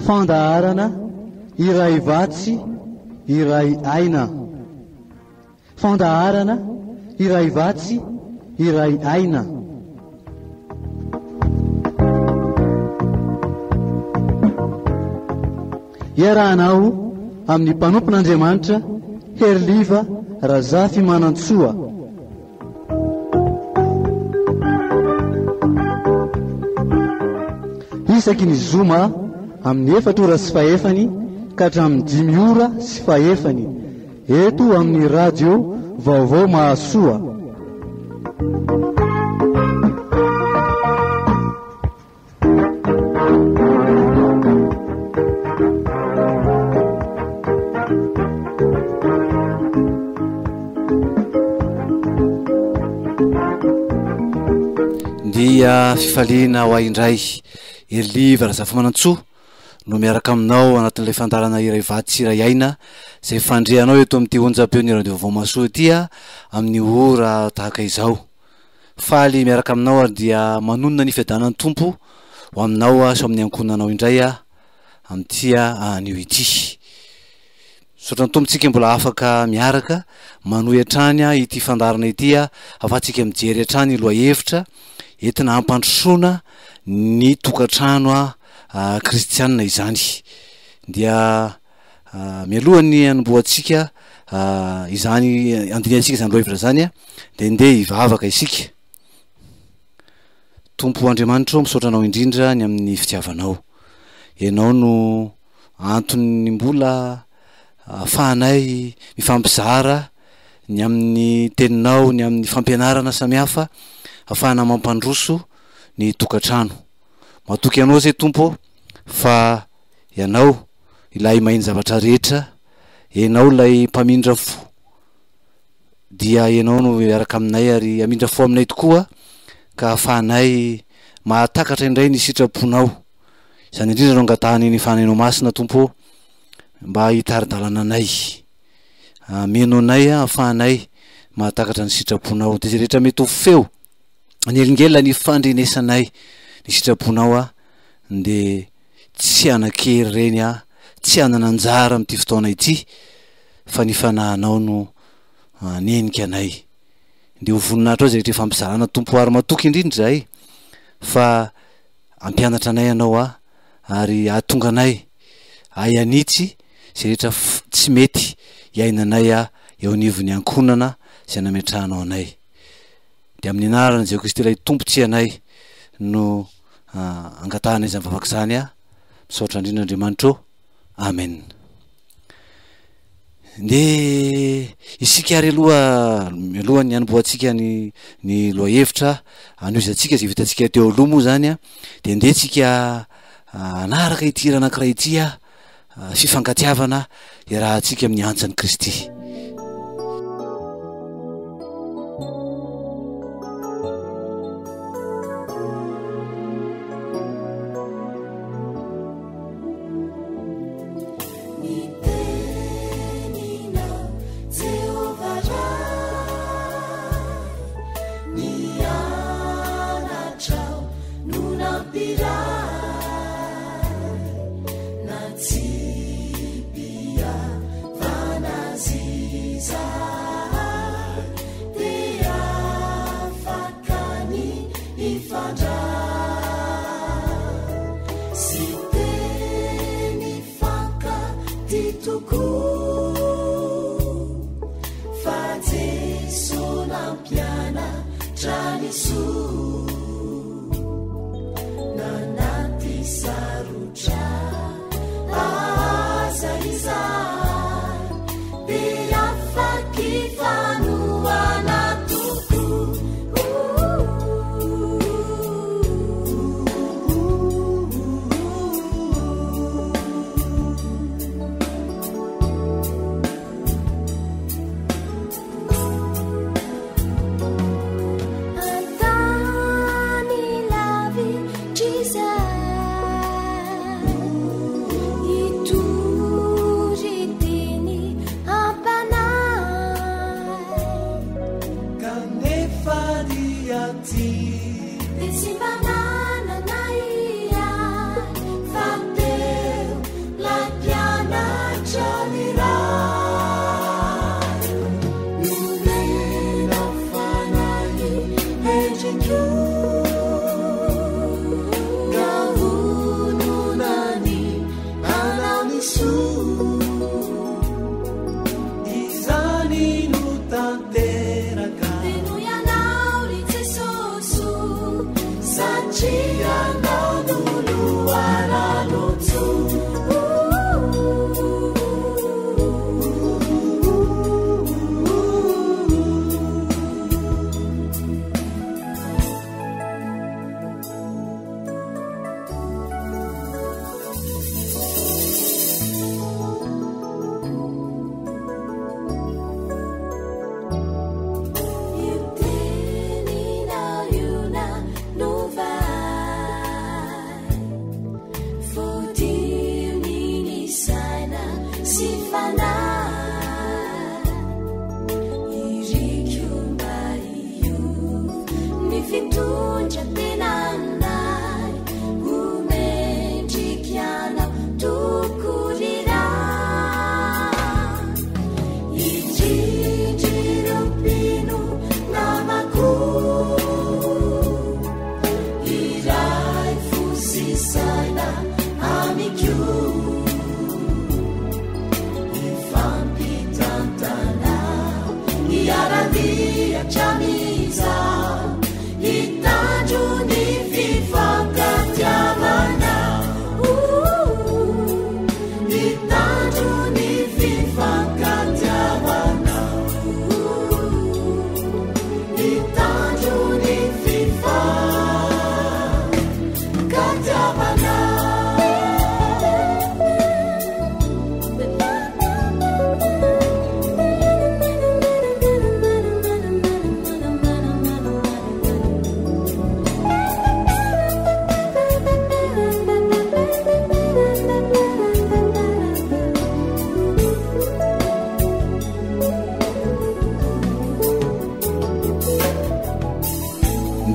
fandaharana iray vatsy iray aina. Fandaharana iray vatsy iray aina. Iarahanao amin'ny mpanompon'Andriamanitra Herliva Razafy Manantsoa. Isaky ny zoma amin'ny 4 ora sy fahefany ka hatramin'ny 5 ora sy fahefany eto amin'ny radio Vaovao Mahasoa. Dia fifaliana ho aindray Herliva Razafy Manantsoa no miaraka aminao anatin'ilay fandarana iray vatsy iray aina izay fandrehanao eto amin'ity onjam-peon'ny radio Vaovao Mahasoa ity amin'ny ora tahaka izao. Faly miaraka aminao ary dia manonona ny fiadanan'ny tompo ho aminao so amin'ny ankonanao indray amin'ity anio ity. Saotra ny tompontsika mbola afaka miaraka manohy hatrany ity fandarana ity afatsika mijery hatrany lohahevitra entina hampandrosoana ny tokantrano kristianina izany. Dia mialohany anomboantsika izany andiniantsika izany lohahevitra zany dia ndeha hivavaka isika. Tompo Andriamanitra misaotra anao indrindra ny amin'ny fitiavanao. Ianao no antony mbola ahafahanay mifampizara ny amin'ny teninao, ny amin'ny fampianarana samihafa, ahafahana mampandroso ny tokantrano. Matoky anao zay tompo fa ianao ilay mahiny zavatra rehetra, ianao ilay mpamindra fo, dia ianao no miaraka aminay ary amindra fo aminay tokoa ka ahafahanay mahatakatra indray ny sitraponao. Izany indrindra no angatahany ny fanainao masina tompo mba hitaridalana anay, meno anay ahafahanay mahatakatra ny sitraponao. Dia zay rehetra mety ho feo anelingela ny fandrenesanay ny sitraponao dia tsy anakery reny tsy anana anjara amin'ity fotoana ity fa ny fanahanao no nenika anay. Dia ho voninahitra ao zay rehetra fampizarana tompo ary matoky indrindra zay fa ampianatra anay ianao ary ahatonga anay ayanitsy zay rehetra tsy mety iainanay eo anivon'ny ankonana izay nametrahanao anay. Dia amin'ny anarana Jehovah Kristy ilay tompontsy anay no angatahanay izany vavaka izany misaotra indrindra Andriamanitra. Amen. Dia isika ary alohany hanomboantsika ny lohahevitra anoizantsika izay vitantsika teo aloha moa zany dia ndehantsika anaraka ity hira anankiray ity fifangatiavana iarahantsika amin'ny antsan'i Kristy.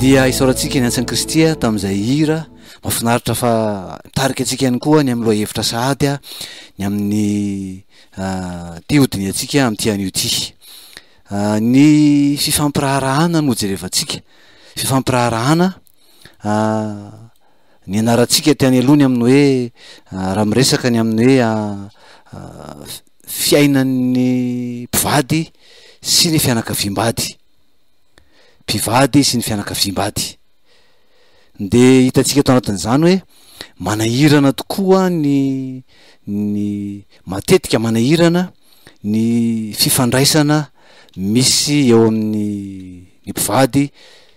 dia isaorantsika ny antsany kristia tamin'izay hira mahafinaritra fa mitarika atsika ihany koa ny am'loha hevitra sahady a ny amin'ny teodiny atsika am'ty an'io ty ny fifampiraharahana no jerevantsika fifampiraharahana ny anarantsika ty any alohany amin'ny hoe raha miresaka ny amin'ny hoe fiainan'ny mpivady sy ny fianakaviam-bady mpivady sy ny fianakaviam-bady de hitantsika tao anatin'izany hoe manahirana tokoa ny matetika manahirana ny fifandraisana misy eo amin'ny ny mpivady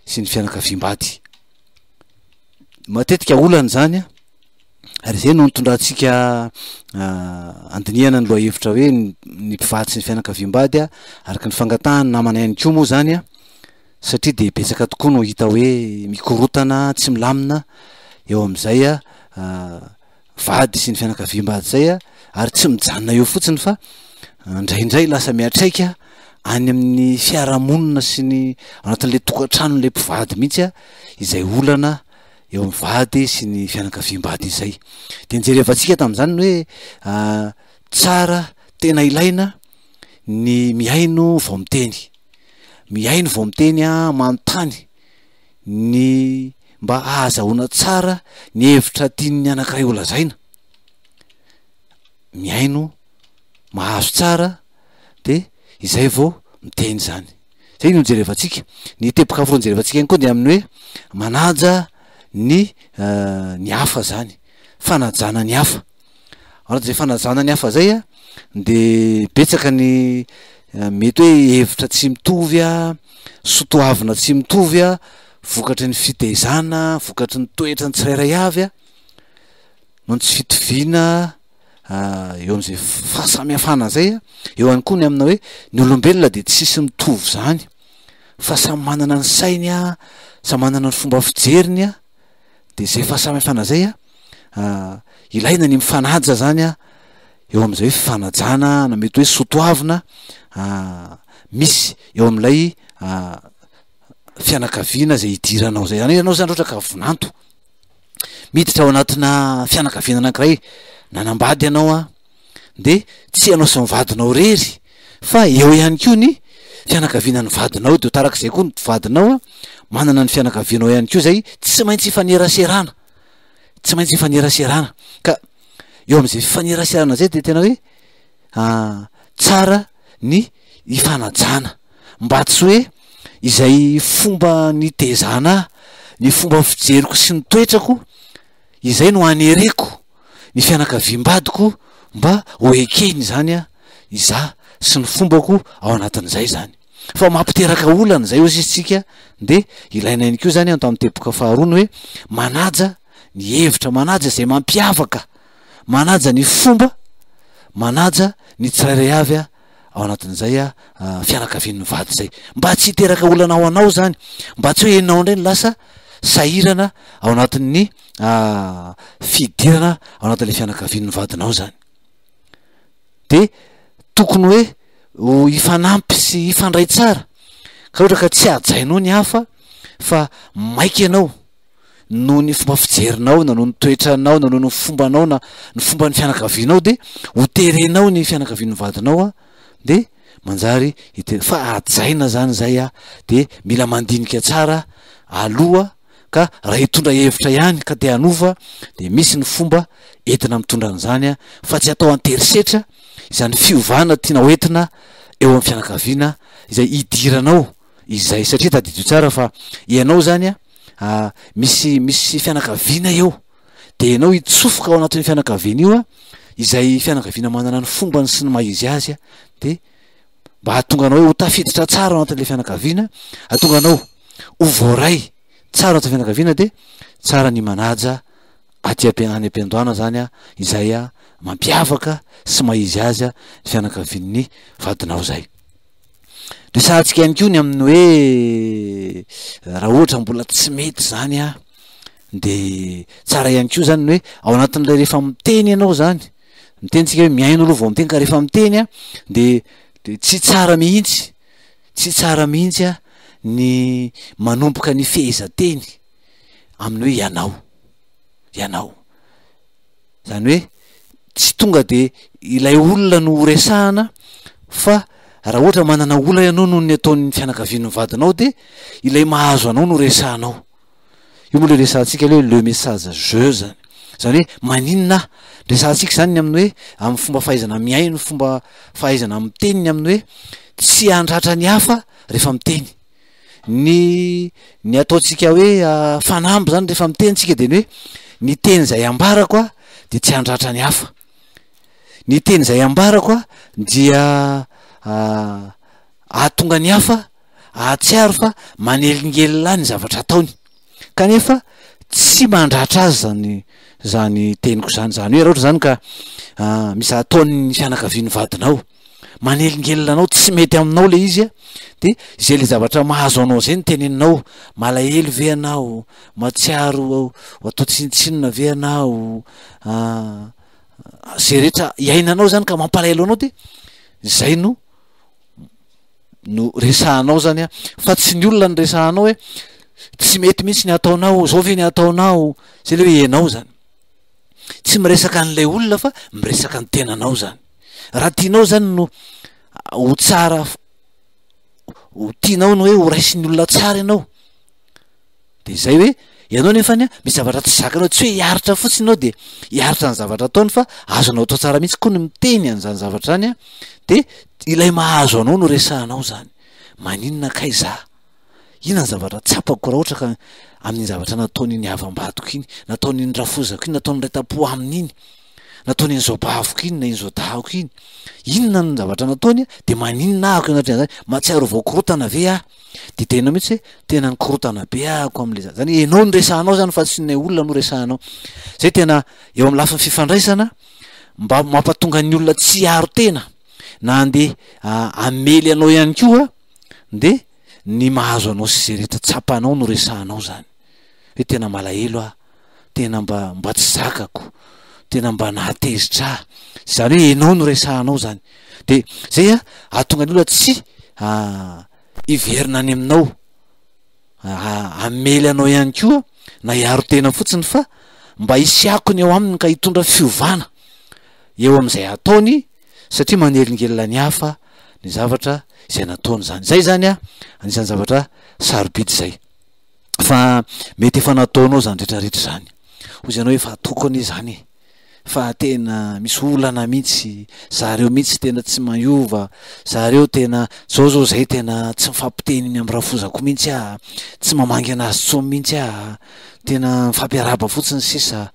sy ny fianakaviam-bady matetika olana zany a ary zay no nitondrantsika andinihana ny loha hevitra hoe ny mpivady sy ny fianakaviam-bady a araka ny fangatahany namana ihany koa moa zany a satria de betsaka tokoa no hita hoe mikorotana tsy milamina eo am'izay a vady sy ny fianakaviam-bady zay a ary tsy mijanona eo fotsiny fa indraindray lasa miatraika any amin'ny fiarahamonina sy ny anatin'le tokantranon'le mpivady mihitsy a izay olana eo amin'ny vady sy ny fianakaviam-bady izay de nijerevantsika tamin'izany hoe tsara tena ilaina ny miaino vao miteny miaino vao miteny a manontany ny mba ahazahoana tsara ny hevitra tian'ny anankiray olazaina miaino mahazo tsara de izay vao miteny zany zay no jerevantsika ny teboka avoro nijerevantsika ihany koa de amin'ny hoe manaja ny hafa zany fanajana ny hafa anaty zay fanajana ny hafa zay a de betsaka ny mety hoe hevitra tsy mitovy a sotoavina tsy mitovy a vokatry ny fitezana vokatry ny toetra ny tsirairay avy a no tsy fitoviana eo am'izay fahasamihafana zay a eo ihany koa ny amina hoe ny olombelona de tsisy mitovy zany fa samy manana ny sainy a samy manana ny fomba fijeriny a de zay fahasamihafana zay a ilaina ny mifanaja zany a eo am'izay hoe fifanajana na mety hoe sotoavina misy eo am'ilay fianakaviana zay hidiranao zay zany anao zany ohatra ka vonanto miditra ao anatina fianakaviana anankiray nanambady ianao a de tsy ianao sy mivadinao rery fa eo ihany koa ny fianakaviana ny vadinao de tarak'izay koa ny vadinao a manana ny fianakavianao ihany koa zay tsy maintsy ifaneraserana tsy maintsy ifaneraserana ka eo am'izay fifaneraserana zay de tena hoe tsara ny ifanajana mba tsy hoe izay fomba ny tezana ny fomba fijeriko sy ny toetrako izay no anereko ny fianakaviam-badiko mba hoekeny zany a iza sy ny fombako ao anatin'izay zany fa mampiteraka olana zay osisitsika de ilaina ihany koa zany anto amin'ny teboka faharoa ny hoe manaja ny hevitra manaja zay mampiavaka manaja ny fomba manaja ny tsirairay avy a ao anatin'izay a fianakavian'ny vady zay mba tsy hiteraka olana ao anao zany mba tsy hoe enao indray ny lasa sahirana ao anatin'ny fidirana ao anatin'le fianakavian'ny vadinao zany de tokony hoe ifanampy sy ifandray tsara ka ohatra ka tsy ajainao ny hafa fa maiky ianao no ny fomba fijerinao na no ny toetranao na no ny fombanao na ny fomba ny fianakavianao de hoterenao ny fianakavian'ny vadinao a de manjary fa ajaina zany zay a de mila mandinika tsara aloha ka raha hitondra hevitra ihany ka de anova de misy ny fomba entina mitondra an'izany a fa tsy atao anterisetra izany fiovana tiana hoentina eo amin'ny fianakaviana izay idiranao izay satria tadidio tsara fa ianao zany a misy fianakaviana eo de ianao hitsofoka ao anatin'ny fianakaviana io a izay fianakaviana manana ny fombany sy ny maizy azy a de mba hahatonga anao hoe ho tafiditra tsara ao anatin'le fianakaviana hahatonga anao ho voaray tsara ao anatin'ny fianakaviana de tsara ny manaja aty any am-piandohana zany a izay a mampiavaka sy maizy azy a ny fianakavian'ny vadinao zay de sahatsika ihany ko ny amin'ny hoe raha ohatra mbola tsy mety zany a de tsara ihany ko zany ny hoe ao anatin'le rehefa miteny ianao zany mitenyntsika hoe miaino aloha vao miteny ka rehefa miteny a de tsy tsara mihitsy a ny manomboka ny fehezanteny amin'ny hoe ianao zany hoe tsy tonga de ilay olona no resahana fa raha ohatra manana ola ianao no ny ataon'ny fianakavian'ny vadinao de ilay mahazo anao no resahanao io moa le resahantsika le message jeu zany hoe maninona resahantsika zany ny amin'ny hoe amin'ny fomba fahaizana miaino fomba fahaizana amin'ny teniny amin'ny hoe tsy andratra ny hafa rehefa miteny ny ataontsika hoe fanamby zany rehefa mitenytsika de ny hoe ny teny zay ambarako a de tsy andratra ny hafa ny teny zay ambarako a dia ahatonga ny hafa ahatsiaro fa manelingelina ny zavatra ataony kanefa tsy mandratra azy zany teniko zany hoe raha ohatra zany ka misy ataon'ny fianakavian'ny vadinao manelingelina anao tsy mety aminao le izy a de zay le zavatra mahazo anao zay ny teneninao malahelo ve anao matsiaro atao tsinitsinina ve anao zay rehetra iainanao zany ka mampalahelo anao de zay no resahanao zany a fa tsy ny olona ny resahanao hoe tsy mety mihitsy ny ataonao zao ve ny ataonao zay le hoe ianao zany tsy miresaka an'lay olona fa miresaka ny tenanao zany raha tianao zany no ho tsara ho tianao no hoe ho raisin'ny olona tsara ianao de zay hoe ianao nefany a misy zavatra tsy zakanao tsy hoe hiaritra fotsiny anao de hiaritra ny zavatra ataony fa azonao atao tsara mihitsy koa ny miteny an'zany zavatra zany a de ilay mahazo anao no resahanao zany maninona kay za ina ny zavatra tsapako raha ohatra ka amin'ny zavatra nataon'iny havam-badiko iny nataon'iny rafozako iny nataon'ny raitam-po amin'iny nataony an'izao bavoko iny na in'izao dahako iny inona ny zavatra nataony a de maninona ahako anatriny zany matsiaro vaokorotana ve a de tenao mihitsy hoe tena nikorotana be ahako am'le zany enao ny resahanao zany fa tsy nay olona no resahanao zay tena eo amin'ny lafin'ny fifandraisana mba mampatonga ny olona tsy aro tena na andeha amely anao ihany koa de ny mahazo anao sy zay rehetra tsapanao no resahanao zany hoe tena malahelo a tena mba tsy zakako tena mba nahatezitra zany hoe enao no resahanao zany de zay a ahatonga ny olona tsy iverina any aminao amely anao ihany koa na hiaro tena fotsiny fa mba hisy akony eo aminy ka hitondra fiovana eo am'izay ataony satria manelingelina ny hafa ny zavatra izay nataony zany zay zany a anisan'ny zavatra sarobidy zay fa mety efa nataonao zany rehetrarehetra zany ozy ianao efa tokony zany fa tena misy olana mihitsy zareo mihitsy tena tsy maiova zareo tena zao zay tena tsy mifampiteny ny am'rafozako mihitsy a tsy mamangy anazy tsomy mihitsy a tena mifampiaraba fotsiny sisa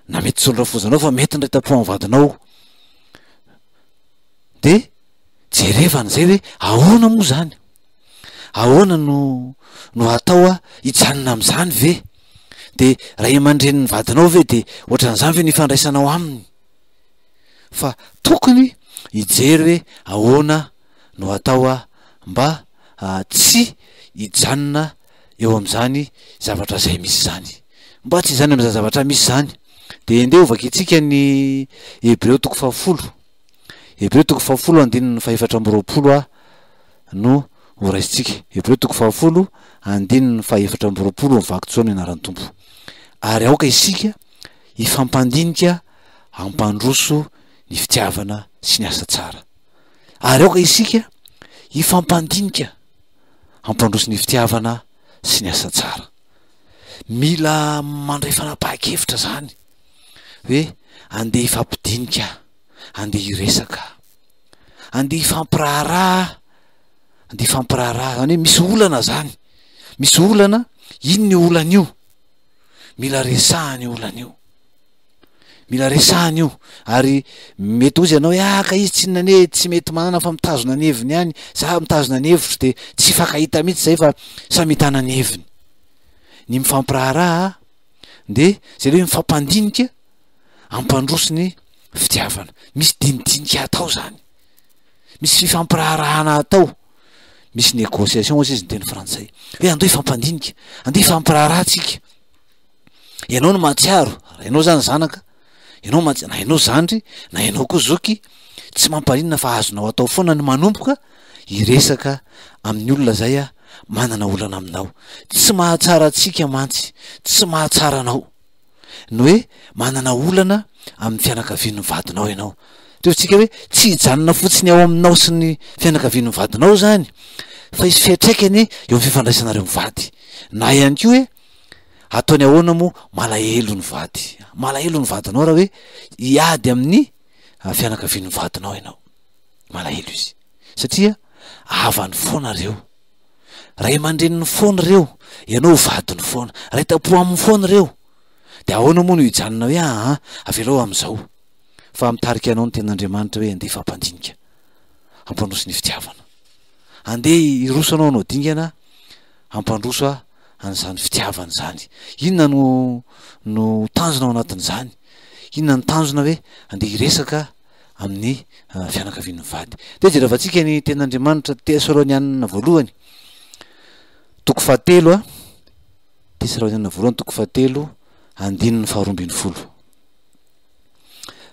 na mety tsony rafozanao fa mety ny raitam-po amin'ny vadinao de jerevana zay hoe ahoana moa zany ahoana no atao a hijanona am'zany ve de raha iman-dreniny vadinao ve de ohatran'izany ve nifandraisanao aminy fa tokony hijery hoe ahoana no atao a mba tsy hijanona eo am'zany zavatra zay misy zany mba tsy izany am'zany zavatra misy zany de ndeha ovaky itsika ny Hebreo 10 Hebreo toko fahafolo andininy faefatra amby roapolo a no horaisitsika. Hebreo toko fahafolo andininy faefatra amby roapolo mivaky tsoana ianaran'ny tompo. Ary aoka isika ifampandinika hampandroso ny fitiavana sy ny asa tsara. Ary aoka isika ifampandinika hampandroso ny fitiavana sy ny asa tsara. Mila mandray fanapahan-kevitra zany hoe andeha ifampidinika, andeha hiresaka, andeha ifampiraharaha, andeha ifampiraharaha. Zany hoe misy olana zany, misy olana. Ino ny olana io? Mila resahany olana io, mila resahany io. Ary mety ozy ianao hoe ka izy tsy naneh, tsy mety manana fa mitazona ny heviny ihany, za mitazona ny hevitro de tsy fakahita mihitsy zay fa samy hitana ny heviny. Ny mifampiraharaha de zay hoe mifampandinika hampandroso ny fitiavana. Misy dinidinika atao zany, misy fifampiraharahana atao, misy négociation ozy izy ny teny frantsay hoe andao ifampandinika, andao ifampiraharaha tsika. Ianao no mahatsiaro, ianao zany zanaka, ianao na ianao zandry, na ianao koa zoky, tsy mampaninona fa azonao atao foana ny manomboka hiresaka amin'ny olona zay a manana olana aminao. Tsy mahatsara atsika mantsy, tsy mahatsara anao no hoe manana olana amin'ny fianakavian'ny vadinao ianao. Teotsika hoe tsy hijanona fotsiny ao aminao sy ny fianakavian'ny vadinao zany, fa isy fiatraikany eo amin'ny fifandraisanareo mivady. Na ihany koa hoe ataony ahoana moa malahelo ny vady, malahelo ny vadinao raha hoe hiady amin'ny fianakavian'ny vadinao ianao, malahelo izy satria avany foana reo, ray aman-dreniny foana reo, ianao vadiny foana, ray tapo amin'ny foana reo. De ahoana moa no hijanona hoe avelao am'izao? Fa mitarika anao ny ten'Andriamanitra hoe andeha fampandinika hampandroso ny fitiavana, andeha hiroso anao anao dingana hampandroso an'izany fitiavana zany. Inona no tanjona ao anatin'izany? Inona ny tanjona hoe andeha hiresaka amin'ny fianakavian'ny vady? De jeravantsika ny ten'Andriamanitra Tesalonianina voalohany toko fahatelo Tesalonianina voalohany toko fahatelo andininy faharoambin'ny folo.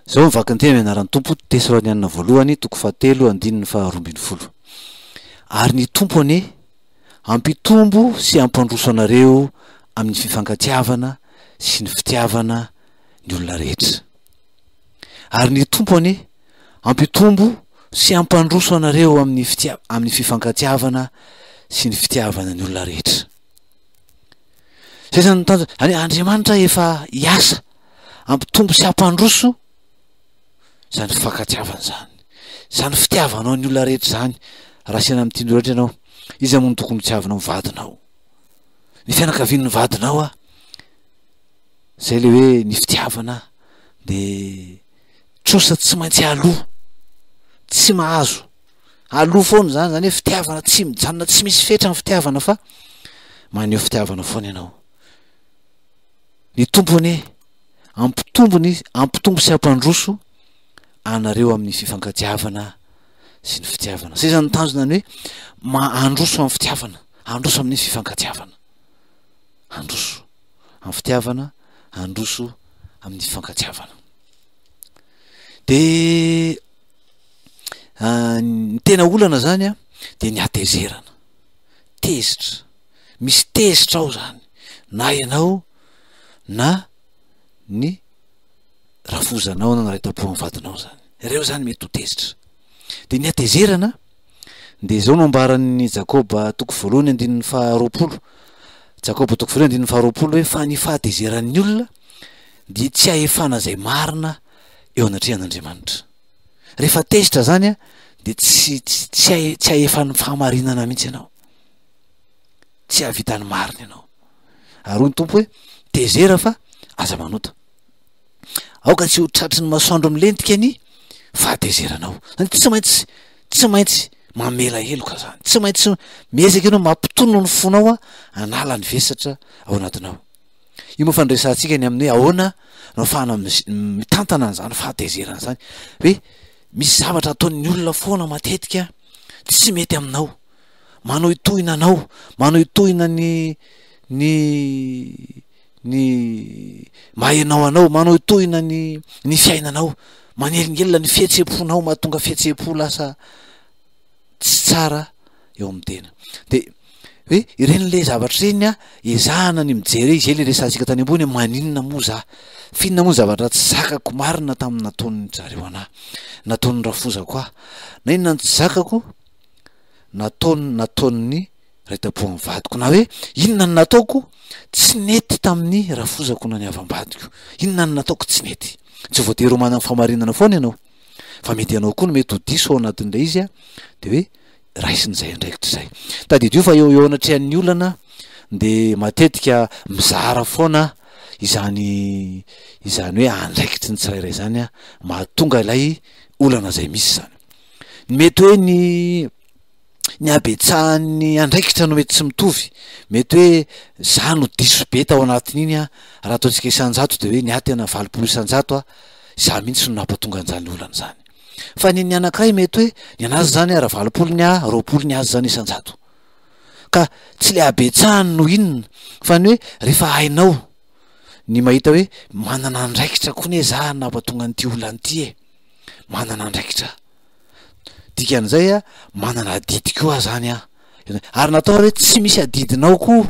Zao mivaky ny tena ianaran'ny tompo, Tesalonianina voalohany toko fahatelo andininy faharoambin'ny folo. Ary ny tompo anie ampitombo sy ampandroso anareo amin'ny fifankatiavana sy ny fitiavana ny olona rehetra. Ary ny tompo anie ampitombo sy ampandroso anareo amin'ny fifankatiavana sy ny fitiavana ny olona rehetra. Zay zany tanjona. Any Andriamanitra efa hiasa ampitombo sy ampandroso zany fifankatiavana zany, zany fitiavanao ny olona rehetra zany. Raha siana am'tindro rehetra ianao, izy moa no tokony hitiavanao ny vadinao, ny fianakavian'ny vadinao zay le hoe ny fitiavana de trosa tsy maintsy aloha, tsy mahazo aloha foana zany. Zany hoe fitiavana tsy mijanona, tsy misy fetra ny fitiavana fa maneho fitiavana foana ianao. Ny tompony ampitombo sy ampandroso anareo amin'ny fifankatiavana sy ny fitiavana. Zay zany tanjona ny hoe androso amin'ny fitiavana, androso amin'ny fifankatiavana, androso amin'ny fitiavana, androso amin'ny fifankatiavana. De ny tena olana zany de ny atezerana, tezitra, misy tezitra ao zany, na ianao na ny rafozanao na ray tapo amin'ny vadinao zany, ireo zany mety ho tezitra. De ny atezerana de zao no ambaran'ny Jakoba toko voalohany andininy faharoapolo, Jakoba toko voalohany andininy faharoapolo hoe fa ny fahatezeran'ny olona de tsy ahefana zay marina eo anatrehan'Andriamanitra. Rehefa tezitra zany de tsy ahefan'ny fahamarinana mihitsy ianao, tsy ahavitany marina ianao. Ary hoy ny tompo hoe tezera fa aza manota, aoka tsy ho tratry ny masoandro milentika ny fahatezeranao. Zany tsy maintsy mamela heloka zany, tsy maintsy miezaka ianao mampitono ny fonao anala ny vesatra ao anatinao. Io moa fandraisantsika ny amin'ny hoe ahoana no ahafahana mitantana an'izany fahatezerana zany, hoe misy zavatra ataon'ny olona foana matetika tsy mety aminao, manao itohina anao, manao itohina ny mahaenao anao, manao itohina ny fiainanao, manelingelina ny fihetseponao mahatonga fihetsepo lasa tsy tsara eo amin'ny tena de hoe ireny le zavatra reny a ezahana ny mijery izy le resantsika tany ambony maninona moa za finona moa zavatra tsy zakako marina tamin'ny nataon'ny zareo anahy nataon'ny rafozako ah na inona ny tsy zakako nataon'ny raitam-po vadiko na hoe inona ny nataoko tsy nety tamin'ny rafozako na ny avam-badiko inona ny nataoko tsy nety tsy voatery ho manana famarinana foana ianao fa mety ianao koa no mety ho diso ao anatin'ilay izy a de hoe raisin'izay andraikitra zay tadidio fa eo anatrehan'ny olana de matetika mizara foana izany hoe andraikitry ny tsirairay zany a mahatonga ilay olana zay misy zany mety hoe ny abetsahan'ny andraikitra no mety tsy mitovy mety hoe za no diso be tao anatin'iny a raha ataontsika isanjato de hoe ny aty ana 20 isanjato a za mihitsy no nampatonga an'zany olana zany fa ny anankiray mety hoe ny anazy zany a raha 20 ny a 20 ny azy zany isanjato ka tsy le abetsahany no inona fa ny hoe rehefa hainao ny mahita hoe manana andraikitra koa ne za nampatonga an'ity olana ity e manana andraikitra dikan'izay a manana adidy koa zany a ary natao hoe tsy misy adidinao koa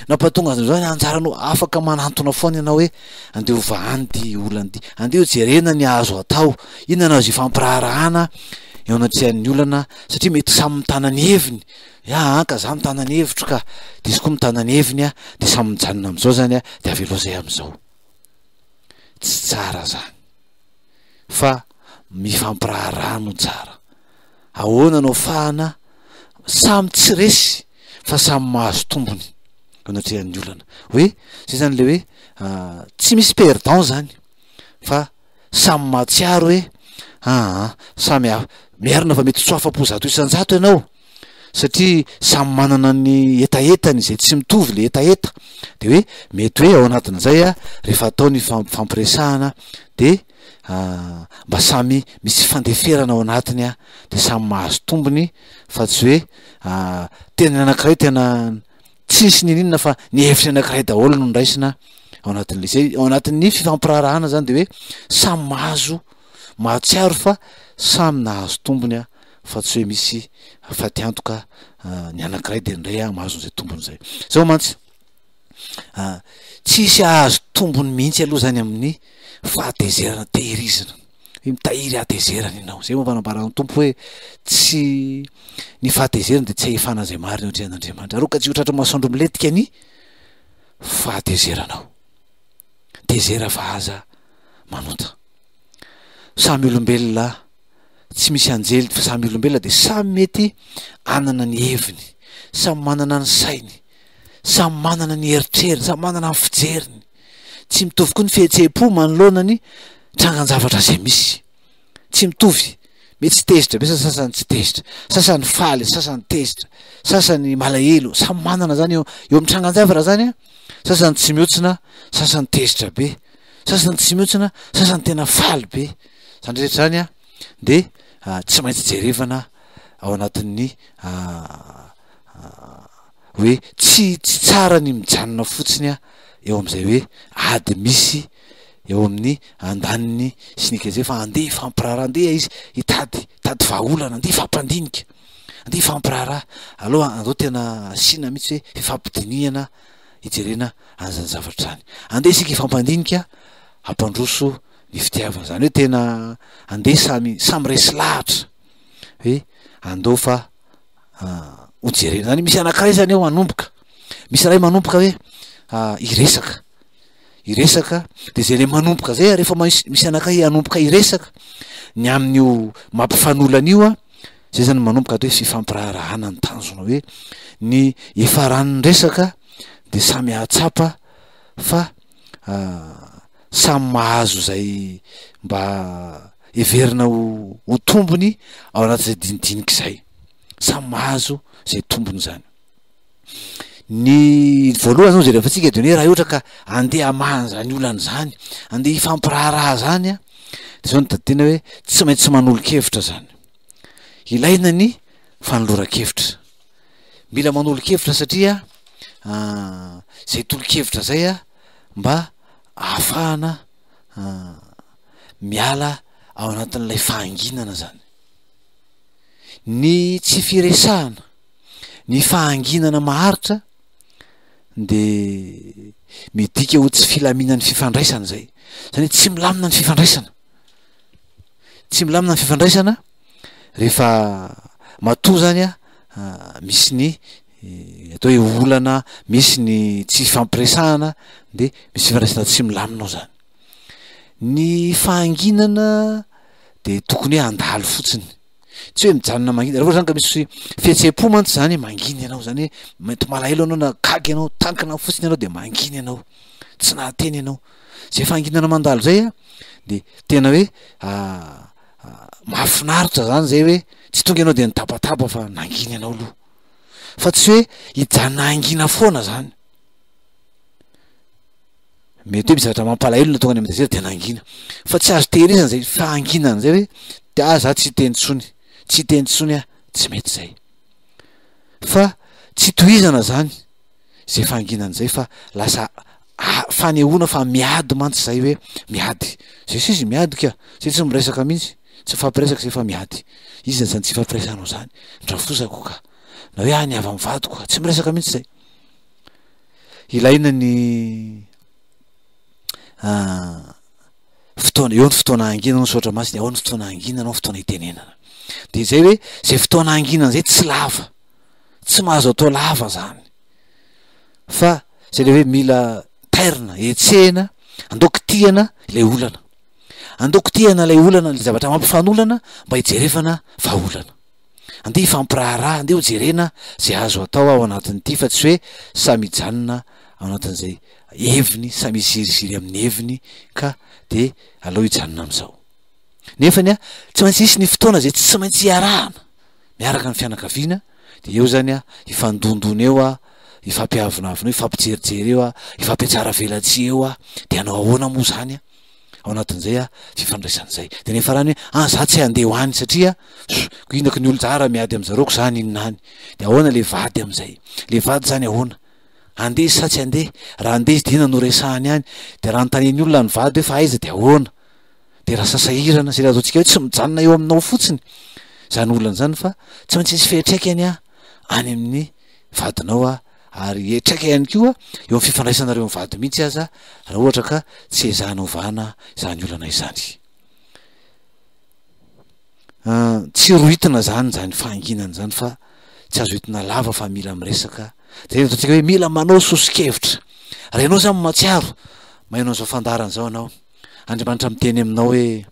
nampatonga zany anjaranao afaka manantona foana ianao hoe andeha ho vahany ty olana ty andeha ho jerena ny azo atao inona azo ifampirarahana eo anatrehan'ny olana satria mety samy mitana ny heviny ka za mitana ny hevitro ka de izy koa mitana ny heviny a de samy mijanona am'izao zany a de avelo zay am'izao tsy tsara zany fa mifampiraharaha no tsara ahoana anao fahana samy tsy resy fa samy mahazo tombony anatrehan'ny olana hoe zay zany le hoe tsy misy perdant zany fa samy mahatsiaro hoe samy miarina fa mety tsoafa-po zato isanjato ianao satria samy manana ny etaetany zay tsy mitovy le etaeta de hoe mety hoe ao anatin'izay a rehefa atao ny fampiresahana de mba samy misy fandeferana ao anatiny a de samy mahazo tombony fa tsy hoe tena anankiray tena tsisy ninina fa ny hevitry anankiray daholo no nraisina ao anatin'le zay ao anatin'ny fifampirarahana zany de hoe samy mahazo mahatsiaro fa samy nahazo tombony a fa tsy hoe misy fatiantoka ny anankiray de ndray a mahazo n'izay tombony zay zao mantsy tsisy ahazo tombony mihitsy aloha zany amin'ny fahatezerana tehirizina hoe mitahiry ahatezerana ianao zay moa fanambarany tompo hoe tsy ny fahatezerana de tsy ahifana zay marina ohatrehan'Andriamanitra aroka tsy hotratra masoandro miletika ny fahatezeranao tezera fa aza manota samy olombelona tsy misy anjely fa samy olombelona de samy mety anana ny heviny samy manana ny sainy samy manana ny eritreriny samy manana ny fijeriny tsy mitovy koa ny fihetse-po manoloana ny trangan-javatra zay misy tsy mitovy mety tsy tezitra be sasany tsy tezitra sasany faly sasany tezitra sasany malahelo samy manana zany eo amin'ny trangan-javatra zany a sasany tsy mihotsina sasany tezitra be sasany tsy mihotsina sasany tena faly be zany rehetra zany a de tsy maintsy jerevana ao anatin'ny hoe tsy tsara ny mijanona fotsiny a eo am'izay hoe ady misy eo amin'ny andaniny sinika zay fa andeha ifampiraharaha andeha izy hitady vahaolana andeha ifampandinika andeha ifampiraharaha aloha andao tena asina mihitsy hoe fifampidiniana hijerena an'izany zavatra zany andeha isika ifampandinika hampandroso ny fitiavana zany hoe tena andeha samy resy lahatra hoe andao fa hojerena zany misy anankiray zany eo manomboka misy ray manomboka hoe iresaka de zay le manomboka zay rehefa misy anankiray anomboka iresaka ny amin'io mampifanolana io a zay zany manomboka atao hoe fifampiraharahana ny tanjona hoe ny efaran'ny resaka de samy ahatsapa fa samy mahazo zay mba everina ho tombony ao anatin'izay dinidinika zay samy mahazo zay tombony zany ny voalohany zao zay rehefa tsika de hoe raha ohatra ka andeha amahany zany olana zany andeha ifampiraharaha zany a de zao ny tadidina hoe tsy maintsy manolo-kevitra zany ilaina ny fanoloran-kevitra mila manolo-kevitra satria zay tolo-kevitra zay a mba ahafahana miala ao anatin'ilay fahanginana zany. Ny tsy firesahana, ny fahanginana maharitra de midika ho tsy filaminan'ny fifandraisana zay. Zany hoe tsy milamina ny fifandraisana. Tsy milamina ny fifandraisana rehefa matoa zany a misy ny atao hoe olana, misy ny tsy fampiresahana, de misy fifandraisana tsy milamina ao zany. Ny fahanginana de tokony hoe andalo fotsiny, tsy hoe mijanona mangina. Raha ohatra zany ka misy fihetseham-po mantsy zany mangina ianao, zany hoe mety malahelo anao na kaky ianao, tankina fotsiny ianao de mangina ianao, tsy nahateny ianao. Zay fahanginana mandalo zay a de tena hoe mahafinaritra zany zay hoe tsy tonga ianao de nitabataba fa nangina ianao aloha, fa tsy hoe hijanona angina foana zany. Mety hoe misy zavatra mampalahelo na tonga any am'zay de nangina, fa tsy azo tehirizana zay fahanginana zay hoe de za tsy teny tsony, tsy teny tsony a, tsy mety zay. Fa tsy tohizana zany zay fahanginana zay, fa lasa fanehoana fa miady mantsy zay hoe miady. Zay sisy miady ka, zay tsy miresaka mihitsy, tsy fampiresaka zay fa miady. Izy zany tsy fampiresanao zany, ndrafosako ka, na hoe any avy am'vadiko ka, tsy miresaka mihitsy zay. Ilaina ny fotoana, eo ny fotoana anginana soatra masina, ao ny fotoana anginana, ao fotoana itenenana. De zay hoe zay fotoana anginana zay tsy lava, tsy mahazo atao lava zany, fa zay le hoe mila tairina, etsehina, andao-kitihana ilay olana, andao-kitihana ilay olana, le zavatra mampifanolana mba hijerevana vahaolana. Andeha hifampiraharaha, andeha ho jerena zay azo atao ao anatin'ity, fa tsy hoe samy hijanona ao anatin'izay heviny, samy hiziriziry amin'ny heviny ka de aleo hijanona am'izao. Nefany a tsy maintsy hisy ny fotoana zay tsy maintsy hiarahana miaraka ny fianakaviana, de eo zany a hifandondona eo a, hifampiavonavona eo, hifampijerijery eo a, hifampiatsara velatsia eo a, de anao ahoana moa zany a ao anatin'izay a fifandraisan'izay. De nefa rany hoe za tsy handeha ho any satria inako ny olo-jara miady am'zareoko zany inona any, de ahoana le vady am'izay, le vady zany ahoana, andeha sa tsy andeha, raha andeha izy de ina no resahany any, de raha notaneny olona ny vady hoe fa aiza de ahoana, de raha sasahirana zay raha ataontsika hoe tsy mijanona eo aminao fotsiny zany olana zany, fa tsy maintsy isy fiatraikany a any amin'ny vadinao a, ary etraika ihany koa eo amin'ny fifandraisanareo mivady mihitsy aza raha ohatra ka tsy ezahanao vana zany olana izany. Tsy rohitina zany zany fahanginana zany, fa tsy azo hitina lava fa mila miresaka. De ataontsika hoe mila manao sosikevitra. Raha ianao zany matsiaro, mahay zao fandarana zao anao, Andriamanitra miteny aminao hoe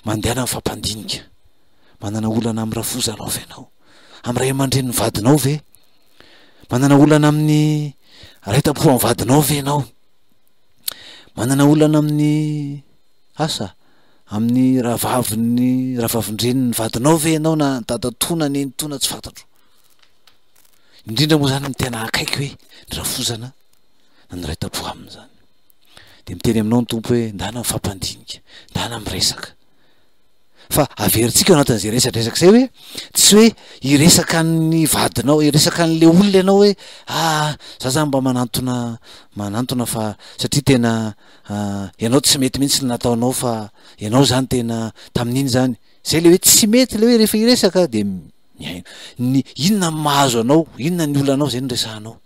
mandehana amin'ny fampandinika, manana olana amin'ny rafozanao ve ianao, amin'ny ray aman-dreniny vadinao ve, manana olana amin'ny raita-po amin'ny vadinao ve ianao, manana olana amin'ny asa amin'ny rahavavin-dreniny vadinao ve ianao, na dadatona nenitona tsy fantatro. Indrindra moa zany ny tena akaiky hoe ny rafozana na ny raita-po aminy zany, de miteny aminao ny tompo hoe ndana amin'ny fampandinika, ndana miresaka. Fa averintsika ao anatin'izay resadresaka zay hoe tsy hoe hiresaka ny vadinao, hiresaka an'le olona ianao hoe za zany mba manantona fa satria tena ianao tsy mety mihitsy ny nataonao, fa ianao zany tena tamin'iny zany, zay le hoe tsy mety le hoe rehefa hiresaka de ny inona ny mahazo anao, inona ny olanao, zay no resahanao.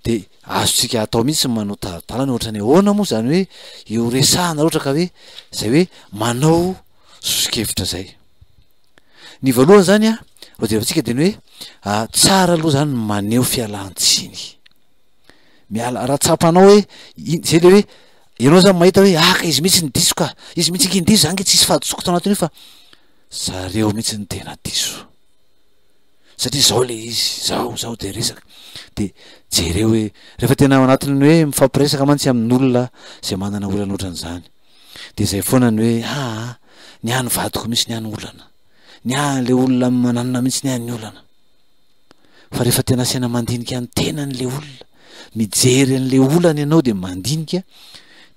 De azontsika atao mihitsy manao talatalana ohatra ny ahoana moa zany hoe eo resahana ohatra ka hoe zay hoe manao sosikevitra zay. Ny voalohany zany a rojerentsika de ny hoe tsara aloha zany maneho fialan-tsiny, miala raha tsapanao hoe zay le hoe ianao zany mahita hoe aka izy mihitsy ny diso ka, izy mihitsy nkindiso zany ke tsisy fahadisoko tao anatiny, fa zareo mihitsy ny tena diso satria zao le izy, zao de resaka. De jereo hoe rehefa tena ao anatiny hoe mifampiresaka mantsy amin'olona zay manana olana ohatran'izany, de zay foana ny hoe ny any vadiko misy ny any olana, ny any le olona mananana mihitsy ny any olana. Fa rehefa tena asiana mandinika ny tenan'le olona, mijery an'le olana ianao de mandinika,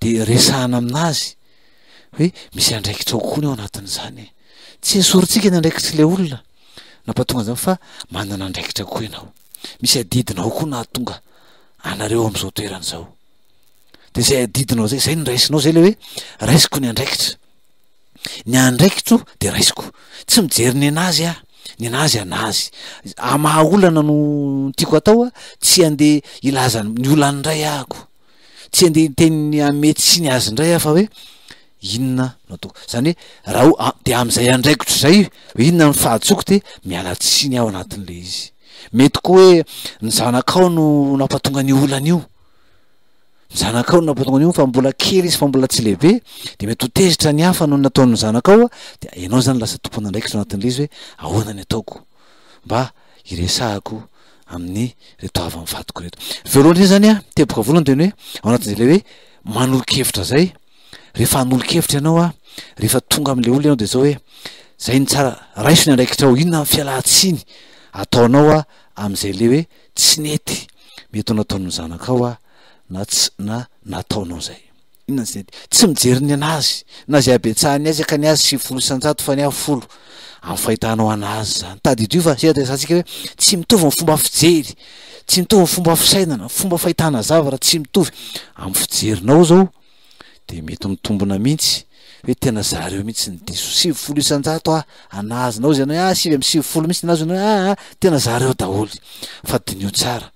de resahana aminazy hoe misy andraikitra kokoa ny ao anatin'izany, tsy esorintsika ny andraikitry le olona nampatonga zany, fa manana andraikitra koa ianao, misy adidinao koa nahatonga anareo am'izao toerana zao, de zay adidinao zay, zay ny raisinao, zay le hoe raisiko ny andraikitra, ny andraikitro de raisiko tsy mijery ny anazy ny anazy anazy amaha olana no tiako atao tsy andeha ilaza ny olany ndray ahako tsy andeha teny ametsiny azy ndray fa hoe inona no ataoko zany hoe raha de am'izay andraikitro zay hoe inona ny fahatsoko de miala tsiny aho anatin'le izy mety koa hoe ny zanakao no nampatonga ny olana io zanakao no nampatonga an'io fa mbola kely izy fa mbola tsy lehibe de mety ho tezitra ny hafa no nataon'ny zanakao de ianao zany lasa tompony andraikitro anatin'le izy hoe ahoana ny ataoko mba iresahako amin'ny reto avy mivadiko reto voalohany iny zany teboka voalohany de ny hoe ao anatin'zay le hoe manolo-kevitra zay rehefa hanolo-kevitra ianao rehefa tonga am'le olona ianao de zao hoe zay ny tsara raiso ny andraikitra ao inona ny fialan-tsiny ataonao am'izay le hoe tsy nety mety ho nataon'ny zanakao na tsy na nataonao zay inona tsy nety tsy mijery ny anazy na zay abetsahany azy ka ny azy 10 isan-jato fa ny 10 amin'ny fahitanao anazy zany tady dio fa satsika hoe tsy mitovy ny fomba fijery tsy mitovy ny fomba fisainana fomba fahitana zavatra tsy mitovy amin'ny fijerinao zao de mety mitombona mihitsy hoe tena zareo mihitsy ny diso 10 isan-jato anazinao zay anao 9 mihitsy nazo anao tena zareo daholy fa dinio tsara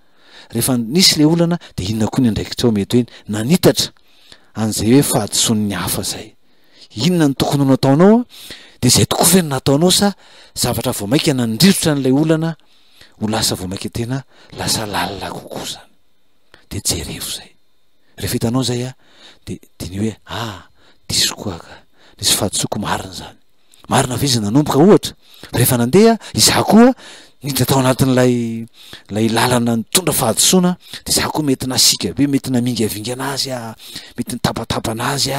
rehefa nisy le olana de inona koa ny andraikitra ao mety hoe nanitatra an'izay hoe fahadison'ny hafa zay inona ny tokony no nataonao de zay tokoa ve ny nataonao sa zavatra vao maika nandrirotra n'lay olana ho lasa vao maika tena lasa lalina kokoa zany de jerevo zay rehefa hitanao zay de diny hoe diso koa ka nisy fahadisoko marina zany marina ve izy nanomboka ohatra rehefa nandeha izaho koa niditra tao anatin'lay lalana nitondra fahadisoana de za koa mety nasika be mety namingavinga anazy mety nitapatapa anazy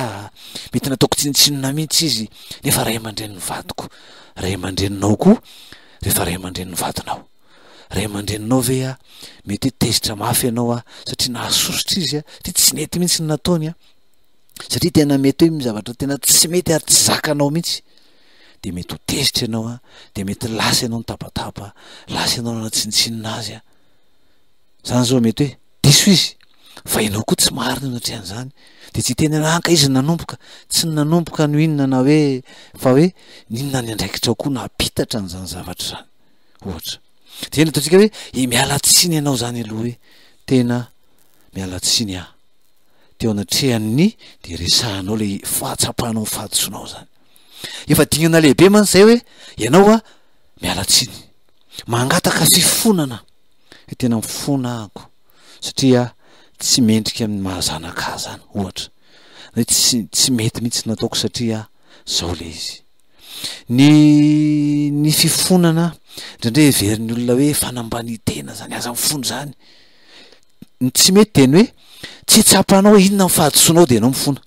mety nataoko tsinitsinona mihitsy izy nefa ray aman-dreniny vadiko ray aman-dreninao koa rehefa ray aman-dreniny vadinao ray aman-dreninao ve mety tezitra mafy ianao satria nahasositra izy satria tsy nety mihitsy ny nataony satria tena mety hoe zavatra tena tsy mety ary tsy zakanao mihitsy de mety ho tezitra ianao de mety lasa ianao nitapatapa lasa ianao nanatsinitsinina azy zany zao mety hoe diso izy fa ianao koa tsy marina natrehan'zany de tsy teny ananka izy nanomboka tsy nanomboka no inona na hoe fa hoe ninona ny andraikitra koa napitatra n'zany zavatra zany ohatra de eny ataontsika hoe miala tsiny ianao zany aloha hoe tena miala tsiny teo anatrehany de resahanao le fahatsapanao fahadisoanao zany efa dinana lehibe man zay hoe ianao miala tsiny mangataka fifonana hoe tena mifona ako satria tsy mendrika amin'ny mahazanaka zany ohatra hoe tsy mety mihitsy nataoko satria zao le izy ny fifonana indraindray heverin'ny olona hoe fanambany tena zany aza mifono zany ny tsy mety teny hoe tsy tsapanao hoe inona mifahadisoanao de ianao mifona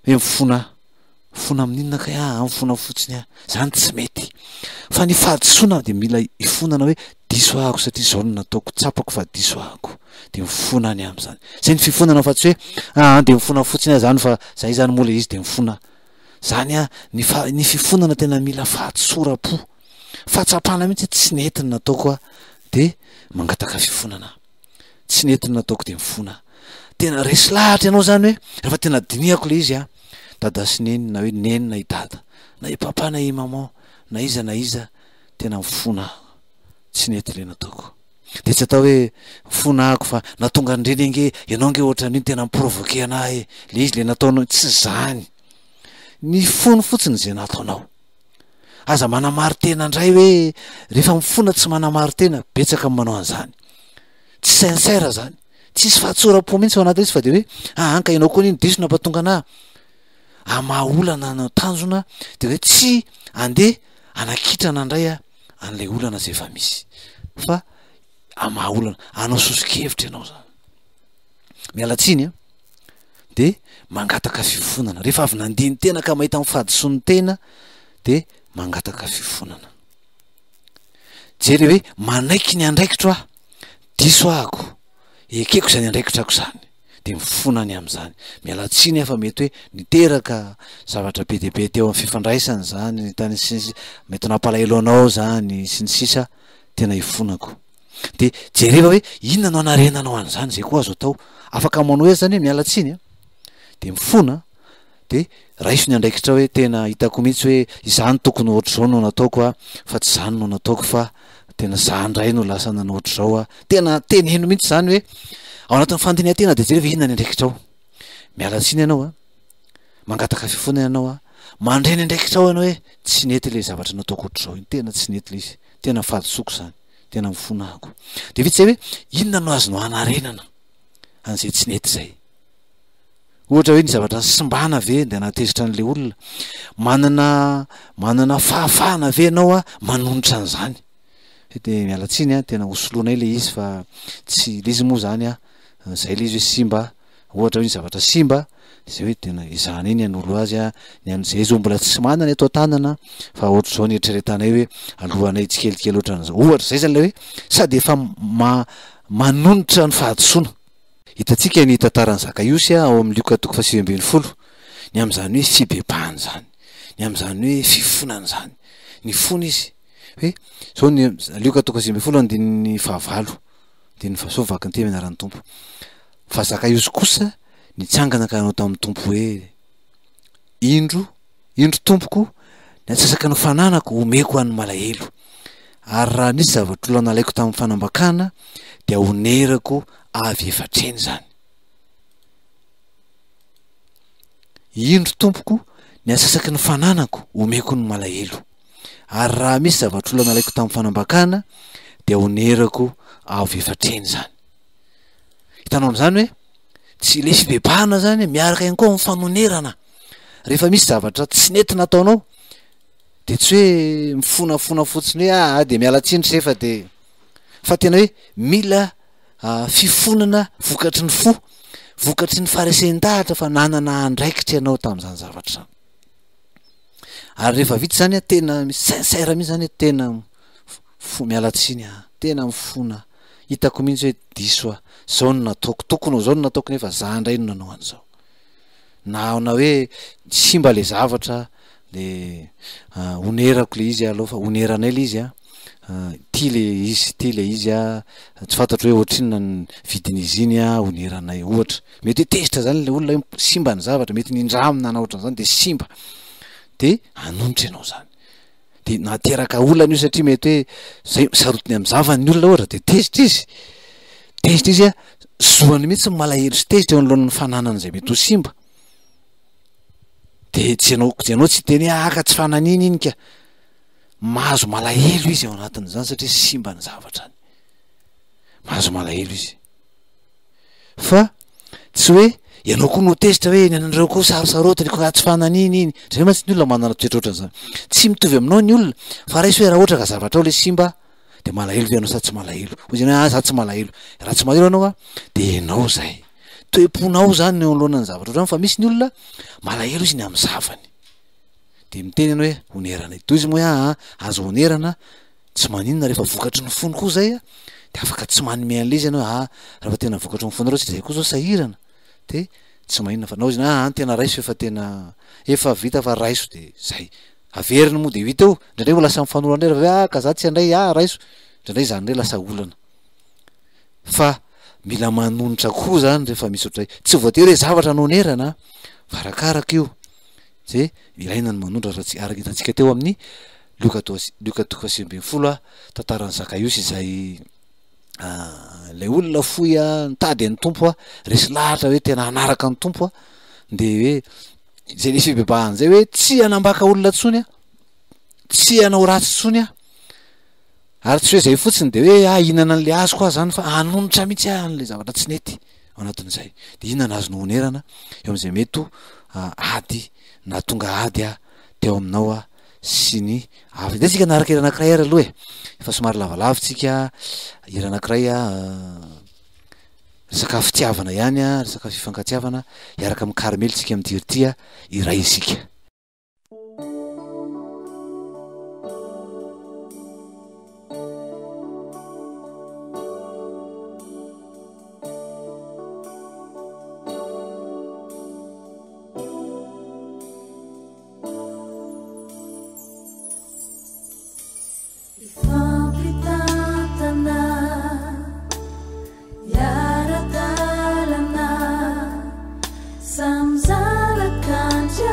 hoe mifona amin'inona ka mifona fotsiny zany tsy mety fa ny fahadisoana de mila ifonana hoe diso ahako satria zao no nataoko tsapako fa diso ahako de mifona any am'zany zay ny fifonana fa tsy hoe de mifona fotsiny zany fa zay zany moa le izy de mifona zany ny fifonana tena mila fahadisoram-po fahatsapana mihitsy tsy netiny nataoko de mangataka fifonana tsy netiny nataoko de mifona tena resy lahatra ianao zany hoe rehefa tena dinihako le izy dada sy neny na hoe neny na i dada na i papa na i maman na iza tena mifona tsy nety le nataoko de tsy atao hoe mifona ako fa natonga ndreny ange ianao nge ohatra n'iny tena miprovoke anahy le izy le nataonao tsy zany ny fono fotsiny zay nataonao aza manamary tena ndray hoe rehefa mifona tsy manamary tena betsaka manao an'zany tsy sincère zany tsisy fahatsora-po mihitsy ao anaty izy fa de hoe anka ianao koa niny diso nampatonga ana amaolana nao tanjona de hoe tsy andeha anakitrana ndray an'lay olana zay efa misy fa amaolana anao soso-kevitra ianao zany miala tsiny de mangataka fifonana rehefa avy nandiny tena ka mahita mifadison'ny tena de mangataka fifonana jery hoe manaiky ny andraikitro diso ahako ekeko zany andraikitrako zany de mifonany am'zany miala tsiny fa mety hoe niteraka zavatra be de be teo amin'ny fifandraisany zany tany sy mety nampalahelo anao zany sy ny sisa tena ifonako de jereva hoe inona no anarenanao an'zany zay koa azo atao afaka manao hoe zany hoe miala tsiny de mifona de raiso ny andraikitra hoe tena hitako mihitsy hoe izany tokony ohatr'izao no nataoko a fa tsy zany no nataoko fa tena za ndray no lasa nanao ohatr'izao a tena teneno mihitsy zany hoe ao anatin'ny fandinihan-tena de jereo inona ny andraikitra ao miala tsiny ianao a mangataka fifona ianao a mandreny andraikitra ao ianao hoe tsy nety le zavatra nataoko ohatr'izao iny tena tsy nety le izy tena fadisoko zany tena mifonahako de vitsy zay hoe inona no azonao hanarenana an'izay tsy nety zay ohatra hoe ny zavatra simbana ve de anatezitra an'le olona manana fahafahana ve ianao a manonitra an'izany de miala tsiny a tena hosoloanay le izy fa tsy le izy moa zany a zay le izy hoe simba ohatra hoe ny zavatra simba de zay hoe tena izany iny an'olo azy a ny an'izay izy mbola tsy manana eto an-tanana fa ohatr'izao ny eritreretanay hoe alohanay tsikelikely ohatran'izao ohatra zay zany le hoe sady efa manonitra ny fahadisoana hitantsika ny tantarany Zakaiosy ao amin'ny Luka 7:20 ny am'izany hoe fibebahany zany ny am'izany hoe fifonany zany ny fona izy hoe zao ny Luka 7:20 andininy fahavalo de ny fahasovaky ny teny anaran'ny tompo fa Zakaiosy kosa nitsangana ka hanao tamin'ny tompo hoe indro tompoko ny atsasaka ny fananako omeko an'ny malahelo ary raha nisy zavatra olana alaiko tamin'ny fanambakana de aonerako avy efatreny zany indro tompoko ny atsasaka ny fananako omeko ny malahelo ary raha misy zavatra olana alaiko tamin'ny fanambakana de aonerako avy efatreny zany hitanao am'izany hoe tsy le fibebahana zany miaraka ihany koa mifanonerana rehefa misy zavatra tsy nety nataonao de tsy hoe mifonafona fotsiny hoe de miala tsindry sefa de fa tena hoe mila fifonana vokatry ny fo vokatry ny faharesendahatra fa nanana andraikitra ianao tamin'izany zavatra zany ary rehefa vita zany a tena sincère mihitsy zany hoe tena miala tsiny tena mifona hitako mihitsy hoe diso a zao no nataoko tokony zao no nataoko nefa za ndray no nanao an'izao na hoe simba le zavatra le onerako le izy aloha fa oneranay le izy a ty le izy a tsy fantatro hoe ohatr'inona ny vidin'izy iny a oneranay ohatra mety hoe tezitra zany le olona simba ny zavatra mety nindramina na ohatran'izany de simba de anonitra ianao zany de nateraka olana io satria mety hoe zay sarotiny am'zavany ny olona ohatra de tezitra izy a zoany mihitsy malahelo sy tezitra eo anoloan'ny fananany zay mety ho simba de tsy anao tsy teny aka tsy fananina iny ka mahazo malahelo izy ao anatin'izany satria simba ny zavatra any mahazo malahelo izy fa tsy hoe ianao koa no tezitra hoe nanareo koa sarosarotany ko tsy fananina iny zay mantsy ny olona manana toetra ohatran'izany tsy mitovy aminao ny olona fa raha isy hoe raha ohatra ka zavatra ao le simba de malahelo ve ianao sa tsy malahelo hoy zany za tsy malahelo raha tsy malahelo anao a de ianao zay toe-ponao zany ny alohanany zavatra ohatrany fa misy ny olona malahelo izy ny amin'ny zavany de miteny ianao hoe oneranay toy izy moa azo onerana tsy maninona rehefa vokatry ny fony koa zay a de afaka tsy manome an'le izy ianao raha fa tena vokatry ny fony reo tsy zay koa zao sahirana de tsy maninona fa nao izy tena raiso efa tena efa vita fa raiso de zay averiny moa de vita eo ndraindray ho lasa mifanorandray raha ka za tsy andray raiso ndraindray zany ndray lasa olana fa mila manonitra koa zany rehefa misy ohatray tsy voatery hoe zavatra nonerana fa arakaraka io zay ilaina ny manontra araky hitantsika teo amin'ny Luka 7:20 tantaran'ny Zakaiosy izay le olona foy nitady an'ny tompo resy lahatra hoe tena hanaraka ny tompo de hoe zay le fibebahany zay hoe tsy hanambaka olona tsony tsy hanao ratsy tsony ary tsy hoe zay fotsiny de hoe inana an'le azoko azy zany fa anonitra mihitsy an'le zavatra tsy nety ao anatin'izay de inona nazo no onerana eo am'izay mety ady na tonga ady teo aminao sy ny avy de tsika naraka hira anankiray ary aloha efa somary lavalavitsika hira anankiray resaka fitiavana ihany resaka fifankatiavana hiaraka amin'ny Karmely tsika midirity iray isika Samzala kanche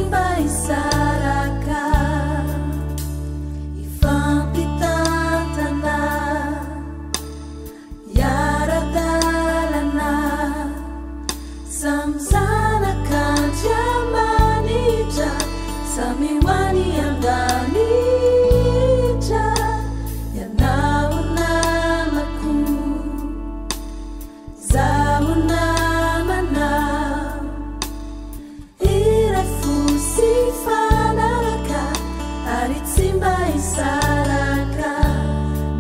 simba isaraka ifampitantana yaradalana samzanakanjamanitra samiwani andanitra yanaunamaku zaunamana irafusi fanaraka aritsimba isaraka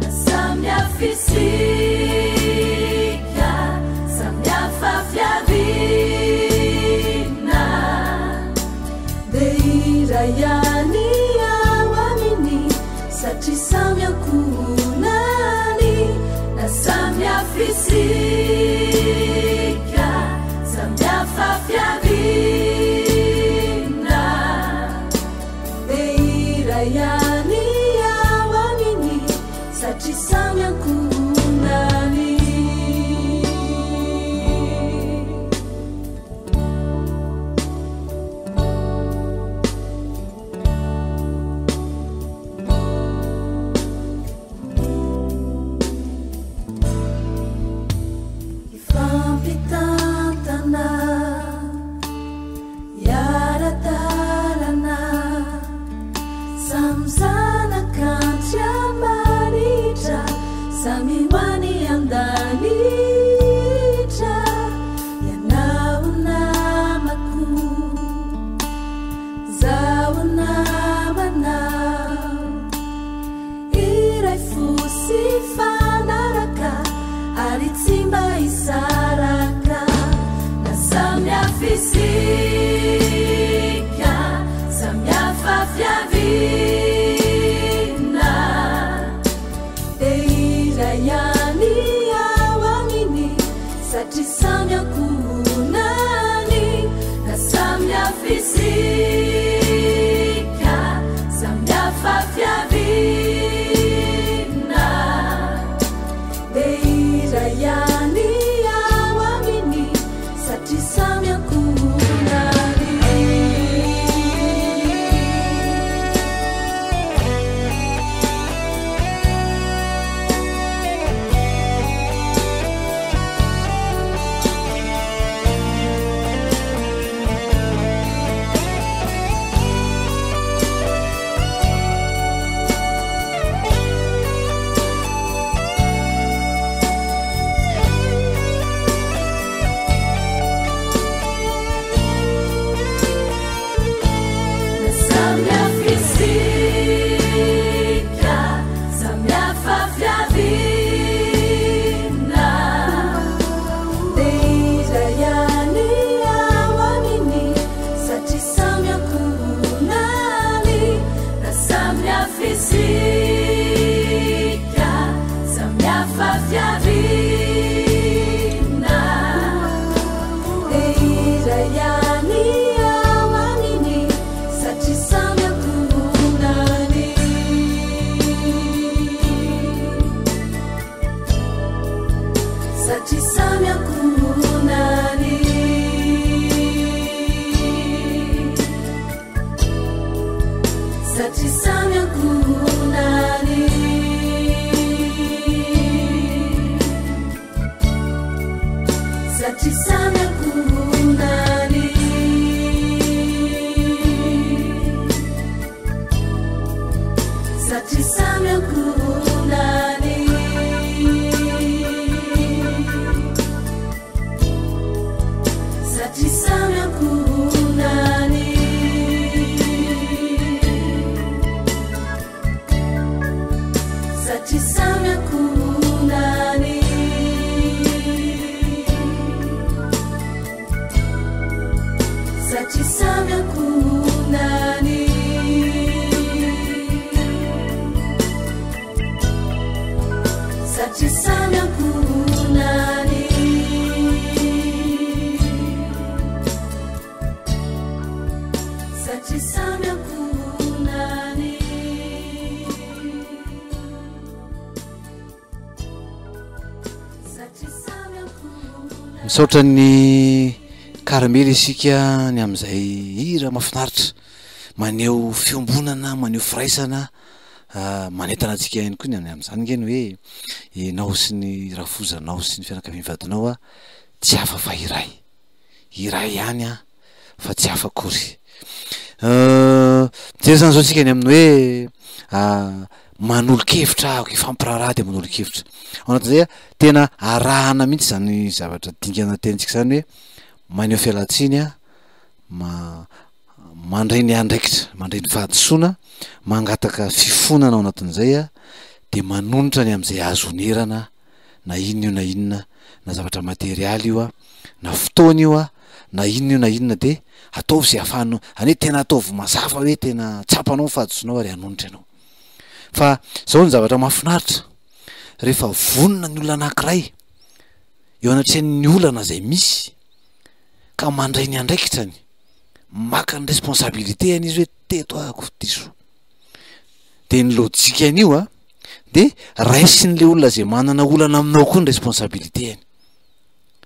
nasamyafisika samyafafyavina deirayani awamini satri samyakunani nasamyafisika samyafafyavina deirayani awamini satri samyakunani ifampitantana yaradalana samzanakanjamanitra samiwani andanitra yanaunamaku zaunamana iraifusi fanaraka aritsimba isaraka nasamyafisika samyafafyavina deirayani awamini satri samyakunani nasamyafisika samyafafyavina deirayani awamini satri samyakunani nasamyafisika samyafafyavina deirayani awamini satri samyakunani nasamyafisika samyafafyavina deirayani awamini satri samyakunani satri samyakunani satri samyakunani satri samyakunani satri samyakunani satri samyakunani satri samyakunani satri samyakunani satri samyakunani satri samyakunani misaotra ny karamely isika ny am'izay hira mafinaritra maneho fiombonana maneho firaisana manentana antsika ihany koa ny am'izany ngeny hoe ianao sy ny rafozanao sy ny fianakavian'ny vadinao a tsy hafa fa iray ihany a fa tsy hafa kory mijery zany zao tsika ny amin'ny hoe manolo-kevitra ifampiraharaha de manolo-kevitra ao anatin'izay a tena arahana mihitsy zany zavatra dingana tentsika zany hoe maneho fialatsiny a mandray ny andraikitra mandray ny fahadisoana mangataka fifonana ao anatin'izay a de manonitra ny am'izay azo onerana na inona io na inona na zavatra materialy io a na fotoana io a na inona io na inona de ataovy zay ahafahanao any hoe tena ataovy mazafa hoe tena tsapanao ny fahadisoanao ary hanonitra ianao fa zao ny zavatra mahafinaritra rehefa vonona ny olona anankiray eo anatrehan'ny olana zay misy ka mandray ny andraikitrany maka ny responsabilité any izy hoe teto ahako diso de ny lojika an'io a de raisiny le olona zay manana olana aminao koa ny responsabilité any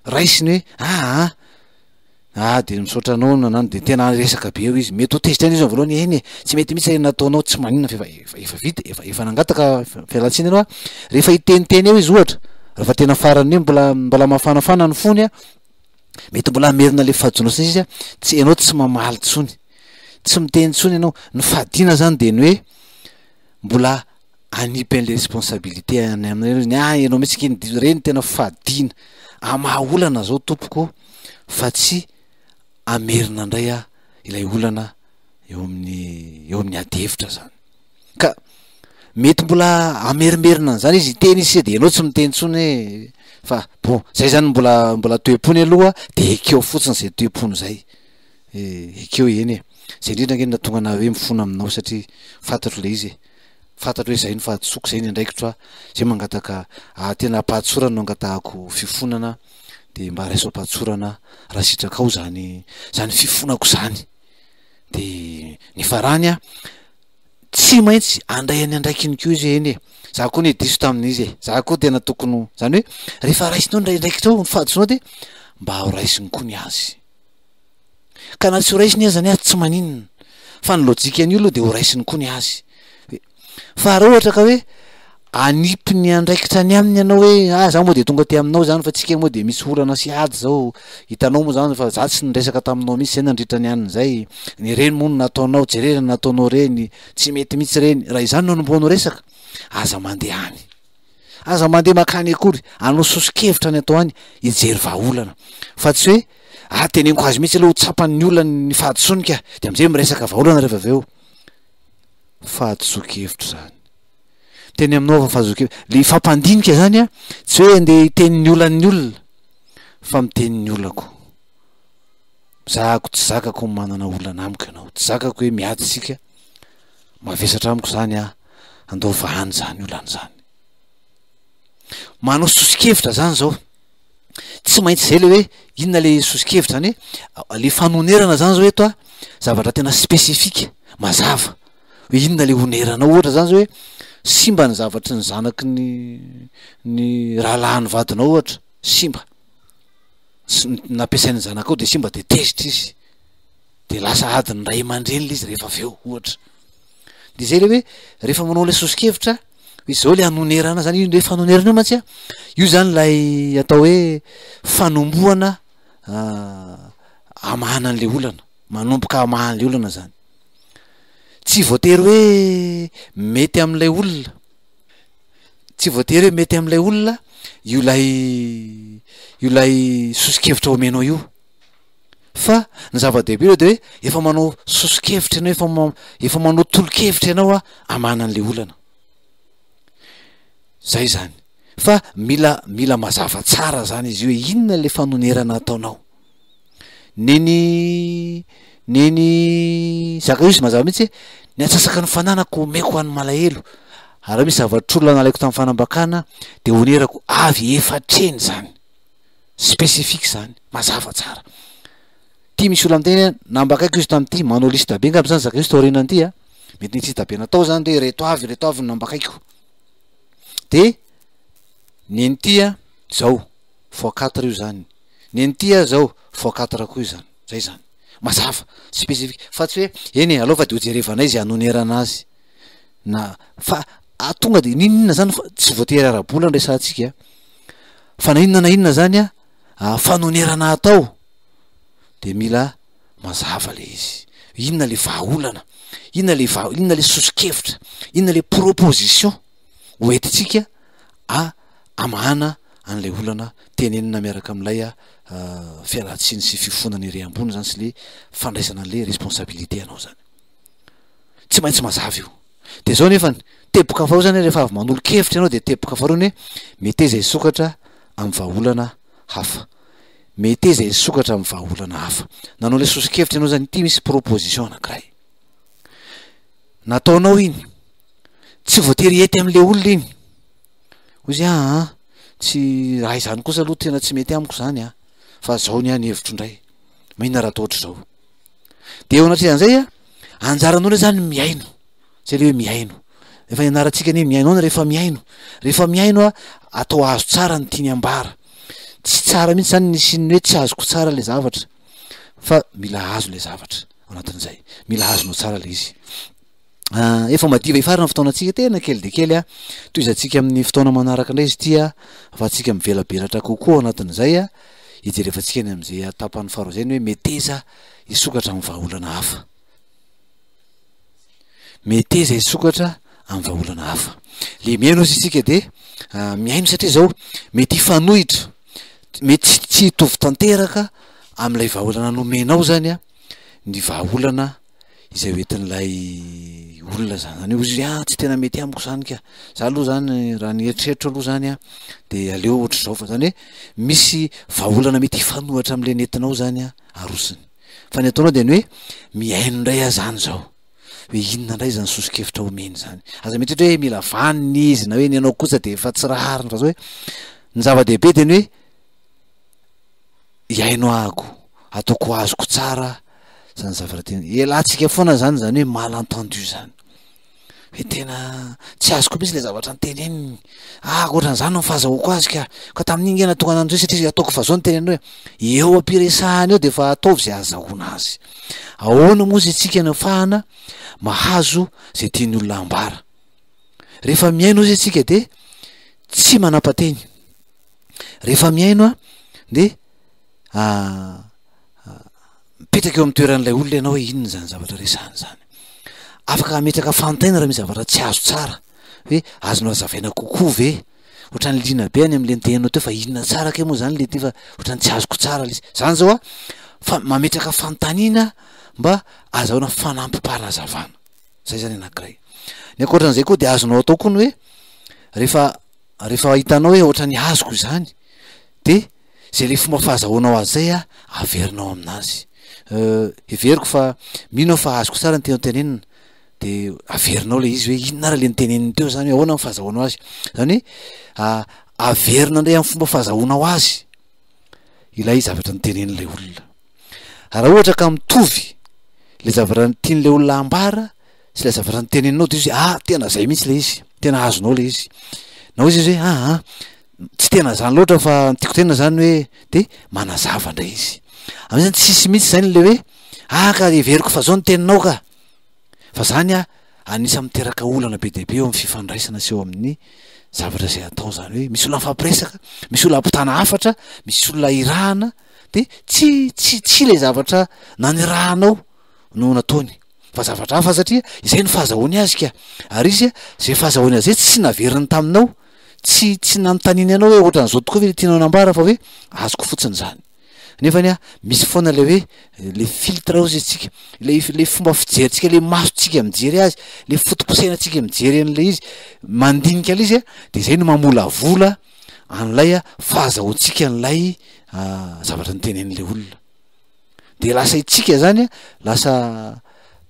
raisiny hoe de misaotra anao nanano de tena resaka be eo izy mety ho tezitra any izy voalohany eny tsy mety mihitsy nataonao tsy maninona fa efa vita efa nangataka fialatsiny anao a rehefa hiteniteny eo izy ohatra rehefa tena farany io mbola mafanafana ny fony a mety mbola amerina le fahadonao sina izy a tsy ianao tsy mamaly tsony tsy miteny tsony ianao ny fahadiana zany de ny hoe mbola anipy an'le responsabilité any amin'ireny ianao mihitsy keny reny tena fahadiana amahaolana zao tompoko fa tsy amerina indray a ilay olana eo amin'ny ady hevitra zany ka mety mbola amerimerina zany izy teny izy de ianao tsy miteny tsony hoe fa bon zay zany mbola toe-pony aloha de ekeo fotsiny zay toe-pony zay ekeo eny zay indrindra ngeny natonga na hoe mifona aminao satria fantatro le izy fantatro hoe zay ny fahadisoko zay ny andraikitra zay mangataka tena ampahantsorana no angatahako fifonana de mba raiso ampahantsorana raha sitraka ao zany fifonako zany de ny farany a tsy maintsy andray any andraikiny ko izy eny za koa ny diso tamin'izy za koa tena tokony zany hoe rehefa raisinao ndray ndraikitra ao ny fahadisoanao de mba ao raisiny koa ny azy ka na tsy ho raisiny azy zany azy tsy maninona fa ny lojika an'io aloha de ho raisiny koa ny azy fa raha ohatra ka hoe anipy ny andraikitra ny aminy ianao hoe za moa de tonga ty aminao zany fa tsika moa de misy olana sy ady zao hitanao moa zany fa za tsy niresaka taminao mihitsy zay nandritra ny aniny zay ny reny moa no nataonao jerena nataonao reny tsy mety mihitsy reny raha izany no anomboanao resaka aza mandeha any aza mandeha makany akory anao sosikevitra ny atao any hijery vahaolana fa tsy hoe teneniko azy mihitsy aloha ho tsapan'ny olana ny fahadisonika de am'izay miresaka vahaolana rehefa avy eo fahadiso-kevitra zany teny aminao fa fahadiso-kevitra le fampandinika zany a tsy hoe andeha hitenin'ny olan'ny olona fa mitenin'ny olako zahako tsy zakako manana olana amiko ianao tsy zakako hoe miady sika mavesatra amiko zany a andao vahany zany olana zany manao sosikevitra zany zao tsy maintsy zay le hoe inona le sosikevitra zany hoe le fanonerana zany zao eto a zavatra tena spesifika mazava hoe inona le oneranao ohatra zany zao hoe simba ny zavatry ny zanaky ny rahalahan'ny vadinao ohatra simba nampiasain'ny zanaka ao de simba de tezitra izy de lasa adiny ray aman-dreny le izy rehefa avy eo ohatra de zay le hoe rehefa manao le sosikevitra hoe zao le anonerana zany io le fanonerana io mantsy a io zany lay atao hoe fanombohana amahanan'le olana manomboka amahan'le olana zany tsy voatery hoe mety am'ilay olona tsy voatery hoe mety am'ilay olona io lay sosikevitra omenao io fa ny zava-dehibe io de hoe efa manao sosikevitra ianao efa manao tolo-kevitra ianao a amanan'le olana zay zany fa mila mazava tsara zany izy io hoe inona le fanonerana ataonao neny zaka io izy mazava mihitsy ny atsasaka ny fananako omeko an'ny malahelo raha misy zavatr'olona nalaiko tamin'ny fanambakana de onerako avy efatreny zany spesifika zany mazava tsara ty misy olona am'teny nambakaiko izy tam'ty manao lista be ngamy zany zaka izy taorinany ty a mety nitsita be natao zany de reto avy ny nambakaiko de neny ty a zao fois 4 io zany ny an'ty zao x4 koa izany zay zany mazava spécifique fa tsy hoe eny alao fa de hojerevanay izy anonerana azy na fa tonga de ninona zany tsy voatery ara-bola ndraisantsika fa na inona zany a fanonerana atao de mila mazava le izy inona le vahaolana inona le sosikevitra inona le proposition hoentitsika amahana an'lay olana tenenina miaraka am'lay fialatsiny sy fifonany re ambony zany sy le fandraisana an'le responsabilité anao zany tsy maintsy mazava io de zao nefany teboka farao zany rehefa avy manolo-kevitra ianao de teboka faroany hoe mety zay sokatra amy vahaolana hafa mety zay sokatra amy vahaolana hafa nanao le sosikevitra ianao zany ity misy proposition anankiray nataonao iny tsy voatery ety am'le olona iny ozy tsy raha izany kosa aloha tena tsy mety amiko zany fa zao ny any hevitro ndray mahina raha tohatry zao de eo anatrehan'izay anjaranao le zany miaino tsy le hoe miaino efa ianaratsika ny miaino any rehefa miaino atao azo tsara ny tiany ambara tsy tsara mihitsy zany nisiny hoe tsy azoko tsara le zavatra fa mila azo le zavatra anatin'izay mila azonao tsara le izy efa madiva ifarina fotoanatsika tena kely de kely toy izantsika amin'ny fotoana manaraka indray izy tia fa atsika mivelabelatra kokoa anatin'izay ijerefantsika ny am'izay tapany faro zay ny hoe meteza isokatra amy vahaolana hafa meteza isokatra amy vahaolana hafa le miaino izy itsika de miaino satria zao mety ifanohitra mety tsy hitovy tanteraka am'lay vahaolana nomenao zany ny vahaolana izay hoentin'lay olona zany zany ozy tsy tena mety amiko zany ka za aloha zany raha ny eritreritro aloha zany de aleo ohatry zao fa zany hoe misy vahaolana mety hifanohatra am'le nentinao zany arosiny fa ny ataonao de ny hoe miaino ndray zany zao hoe inona ndray zany sosikevitra omeny zany aza mety ohatra hoe mila vaniny izy na hoe ny anao kosa de efa tsy raha hariny fa zao hoe ny zava-dehibe de ny hoe iaino ahako ataoko azoko tsara zany zavatra tena elatsika foana zany zany hoe malentendu zany hoe tena tsy azoko mihitsy le zavatra nyteneniny ohatran'izany no fahazahoko azy ka tamin'iny ena tonga anandreo satria ataoko fa zao ny tenenindreo eo ampiresahany eo de fa ataovy zay azahoana azy ahoana moa zy tsika ny afahana mahazo zay tiany olona ambara rehefa miaino zy atsika de tsy manam-pateny rehefa miaino de mipetraka eo amy toeran'lay olona ianao hoe inona zany zavatra resahany zany afaka ametraka fantaina raha misy zavatra tsy azo tsara hoe azonao azavaina kokoa ve ohatrany lina be any am'le nteninao teo fa inona tsara ke moa zany le ty fa ohatrany tsy azoko tsara le izy zany zao fa mametraka fantanina mba azahoana fanampim-paharazavana zay zany anankiray ny akoatran'izay koa de azonao atao koa ny hoe rehefa hitanao hoe ohatrany azoko zany de zay le fomba fahazahoanao azy zay averinao aminazy everiko fa mino fa azoko tsara ny tena tenenina de averinao le izy hoe inona raha le niteneniny teo zany hoe ahoana ny fahazahoanao azy zany hoe averina ndray amy fomba fahazahoanao azy ilay zavatra nitenen'lay olona raha ohatra ka mitovy le zavatra tian'le olona ambara sy le zavatra niteneninao de izy tena zay mihitsy le izy tena azonao le izy na izy izy hoe tsy tena zany loatra fa tiako tena zany hoe de manazava ndray izy am'izany tsisy mihitsy zany le hoe ka everiko fa zao ny teninao ka fa zany anisa miteraka olana be dehibe eo amy fifandraisana sy eo amin'ny zavatra zay atao zany hoe misy olona mifampiresaka misy olona ampitana hafatra misy olona irahana de tsy le zavatra nanirahanao no nataony fa zavatra hafa satria izay ny fahazahoany azy ka ary izy zay fahazahoany azy zay tsy naveriny taminao tsy nanotaniny anao hoe ohatran'izao tokoa ve le tianao nambara fa hoe azoko fotsiny zany nefany misy foana le hoe le filtre ao zy atsika le fomba fijerintsika le masotsika mijery azy le fotoposainatsika mijery an'le izy mandinika le izy de zay no mamolavola an'lay fahazahoantsika an'lay zavatra nytenen'le olona de lasa itsika zany lasa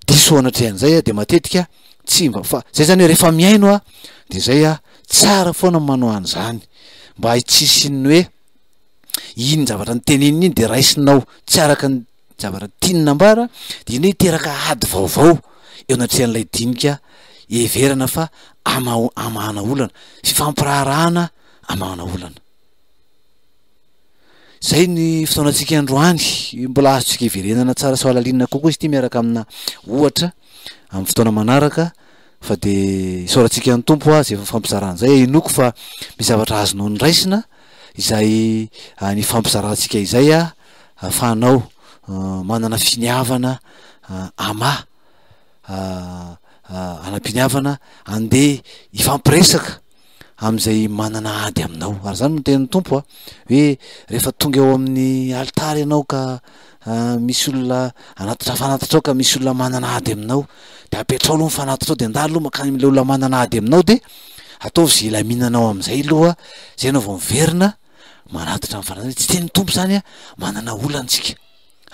diso anatrehan'izay de matetika tsy mba fa zay zany hoe rehefa miaino de zay tsara foana manao an'zany mba hitsisiny hoe iny zavatra nyteneniny iny de raisinao tsy araka ny zavatra tianina ambara de iny hoe teraka ady vaovao eo anatrehan'lay dinika everana fa amahana olana fifampirarahana amahana olana zay ny fotoanantsika androany mbola azotsika iverenana tsara so alalinana kokoa izy ty miaraka amina ohatra amin'ny fotoana manaraka fa de isaorantsika ny tompo a zay fampizarana zay inoko fa misy zavatra azonao ny raisina izay ny fampizarantsika izay a afahanao manana finiavana anam-piniavana andeha ifampiresaka am'izay manana ady aminao ary zany no tenin'ny tompo a hoe rehefa tonga eo amin'ny alitary ianao ka misy olona anatitra fanatitra ao ka misy olona manana ady aminao de apetrao aloha mifanatitra ao de andalo aloha makany am'le olona manana ady aminao de ataovy zay ilaminanao am'izay aloha zay anao vao miverina manatitra mifanatitra tsy tenin'ny tompo zany a manana olantsika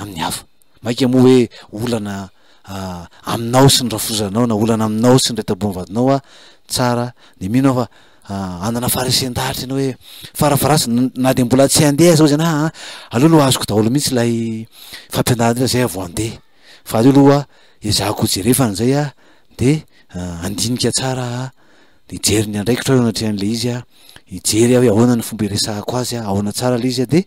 amin'ny hafa maika moa hoe olana aminao sy ny rafozanao na olana aminao sy ny retabom-vadinao a tsara de minao fa anana faresen-dahatra ianao hoe farafarasy na de mbola tsy handeha zao zany aloha azoko daholo mihitsy lay fampianarana zay avo andeha fa aleo aloha ezahako jerefana zay a de andinika tsara de ijery ny andraikitra eo anatrehan'le izy a ijery hoe ahoana ny fomba iresahako azy a ahoana tsara le izy a de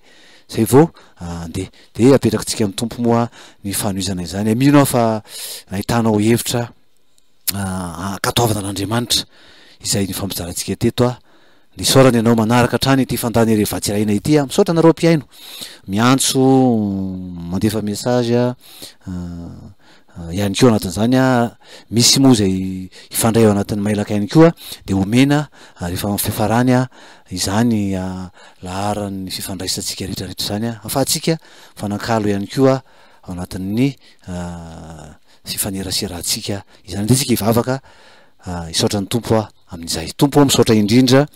zay vao andeha de apetrakantsika amin'ny tompo moa ny fanoizana izany mino fa ahitanao hevitra katoavana an'Andriamanitra izay ny fampizarantsika teto a ny saorany ianao manaraka hatrany ity fandany rehevatsiraina ity a misaotra nareo mpiaino miantso mandefa message ihany koa anatin'izany a misy moa zay ifandray ao anatin'ny mailaka ihany koa de omena rehefa fifarany a izany laharan'ny fifandraisantsika rehetrarehetra zany a afahantsika fanankalo ihany koa ao anatin'ny fifaneraserahantsika izany de tsika ivavaka isaotra ny tompo a amin'izay tompo misaotra indrindra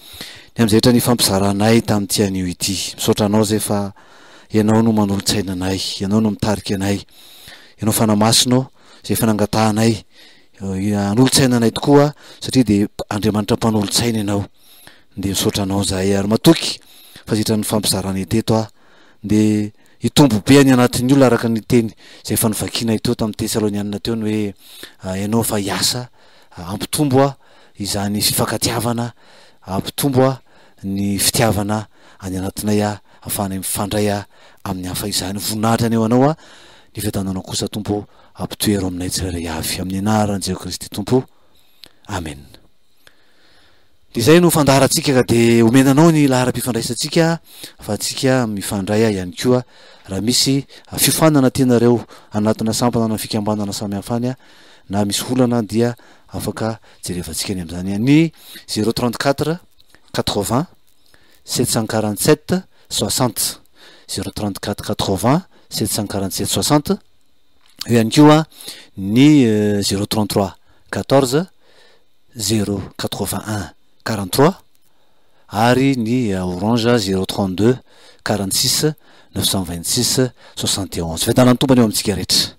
ny am'izay hatra ny fampizaranay tamin'ity anio ity misaotra anao zay fa ianao no manolontsaina anay ianao no mitarika anay ianao fanamasinao zay fanangatahanay anolontsaina anay tokoa satria de Andriamanitra mpanolontsaina ianao de misaotra anao zay ary matoky fa zay hatra ny fampizaranay teto a de itombo be any anatin'ny olona araka ny teny zay efa nivakiana teo tamin'ny Tesalonianina teo ny hoe ianao fa hiasa ampitombo a izany fifankatiavana ampitombo a ny fitiavana any anatinay a ahafahanay mifandray a amin'ny hafa izany voninahitra any eo anao a ny fiadananao kosa tompo ampitoero aminay tsirairay avy amin'ny anaran'i Jehovah Kristy tompo amen. De zay no fandaharantsika ka de omenanao ny lahara-pifandraisantsika fa atsika mifandray ihany koa raha misy fifanana tianareo anatina sampana na fikambanana samy hafany na misy olana dia afaka jerevantsika ny am'izany ny 034 80 747 60 034 80 747 60 ihany koa ny 033 14 081 43 ary ny Orange 032 46 926 71 fedana ny tombany eo amintsika rehetra.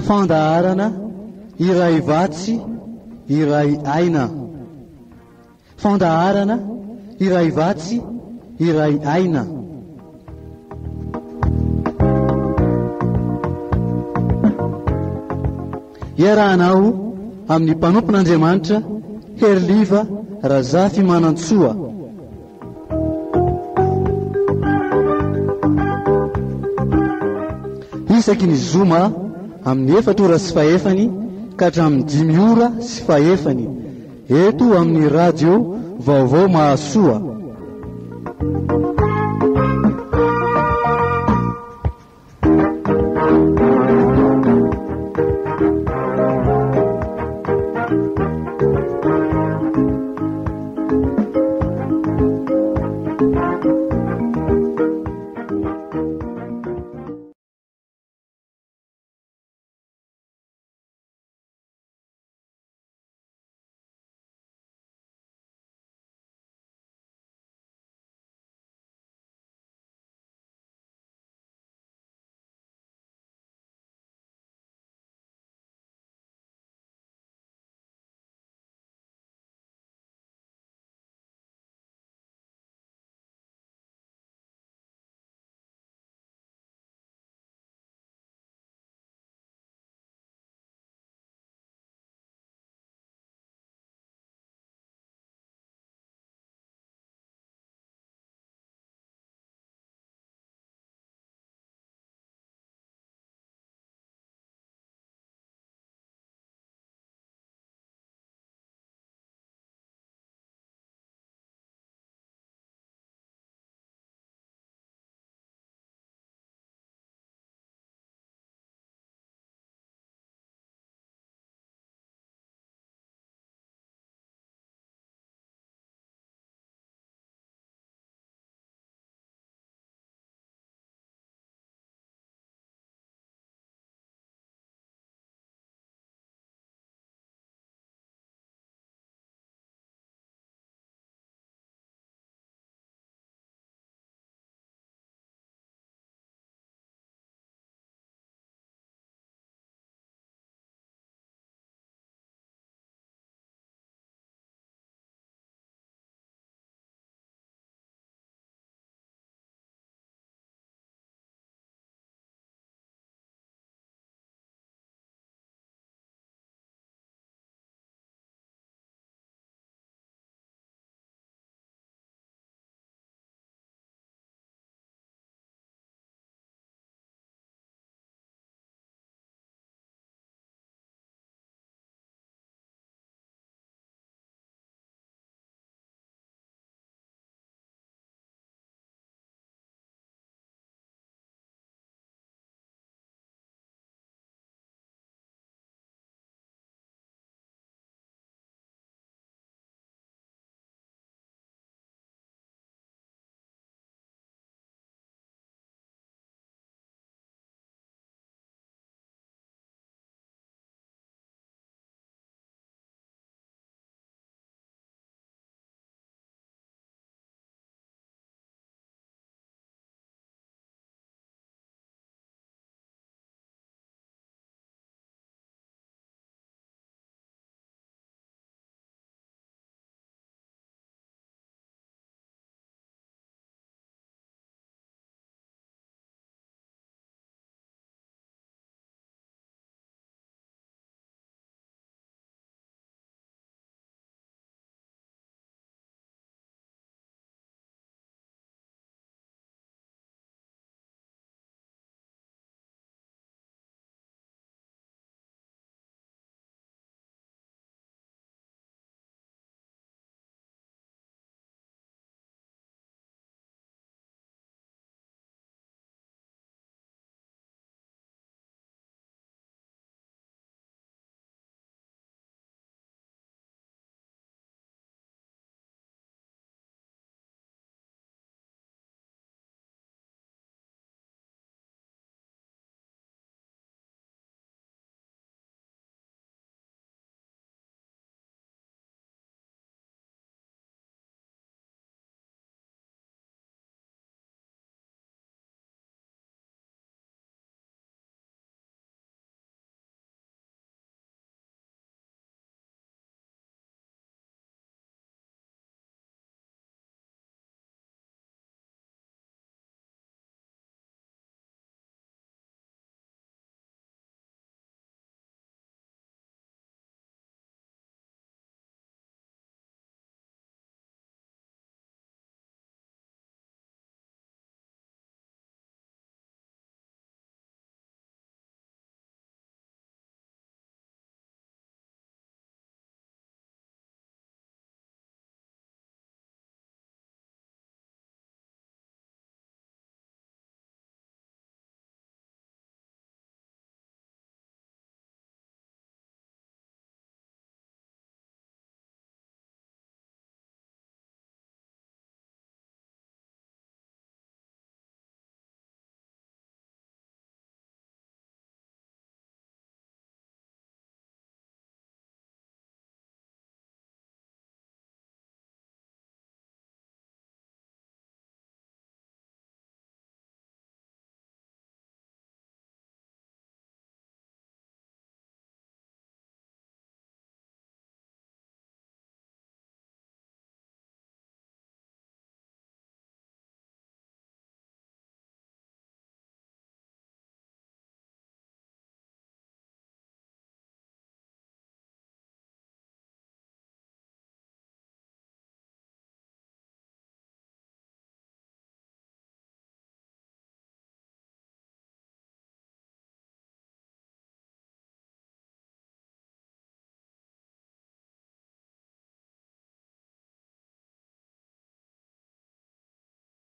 Fandaharana iray vatsy iray aina. Fandaharana iray vatsy iray aina. Iarahanao amin'ny mpanompon'Andriamanitra Herliva Razafy Manantsoa. Isaky ny zoma amin'ny 4 ora sy fahefany ka hatramin'ny 5 ora sy fahefany eto amin'ny radio Vaovao Mahasoa.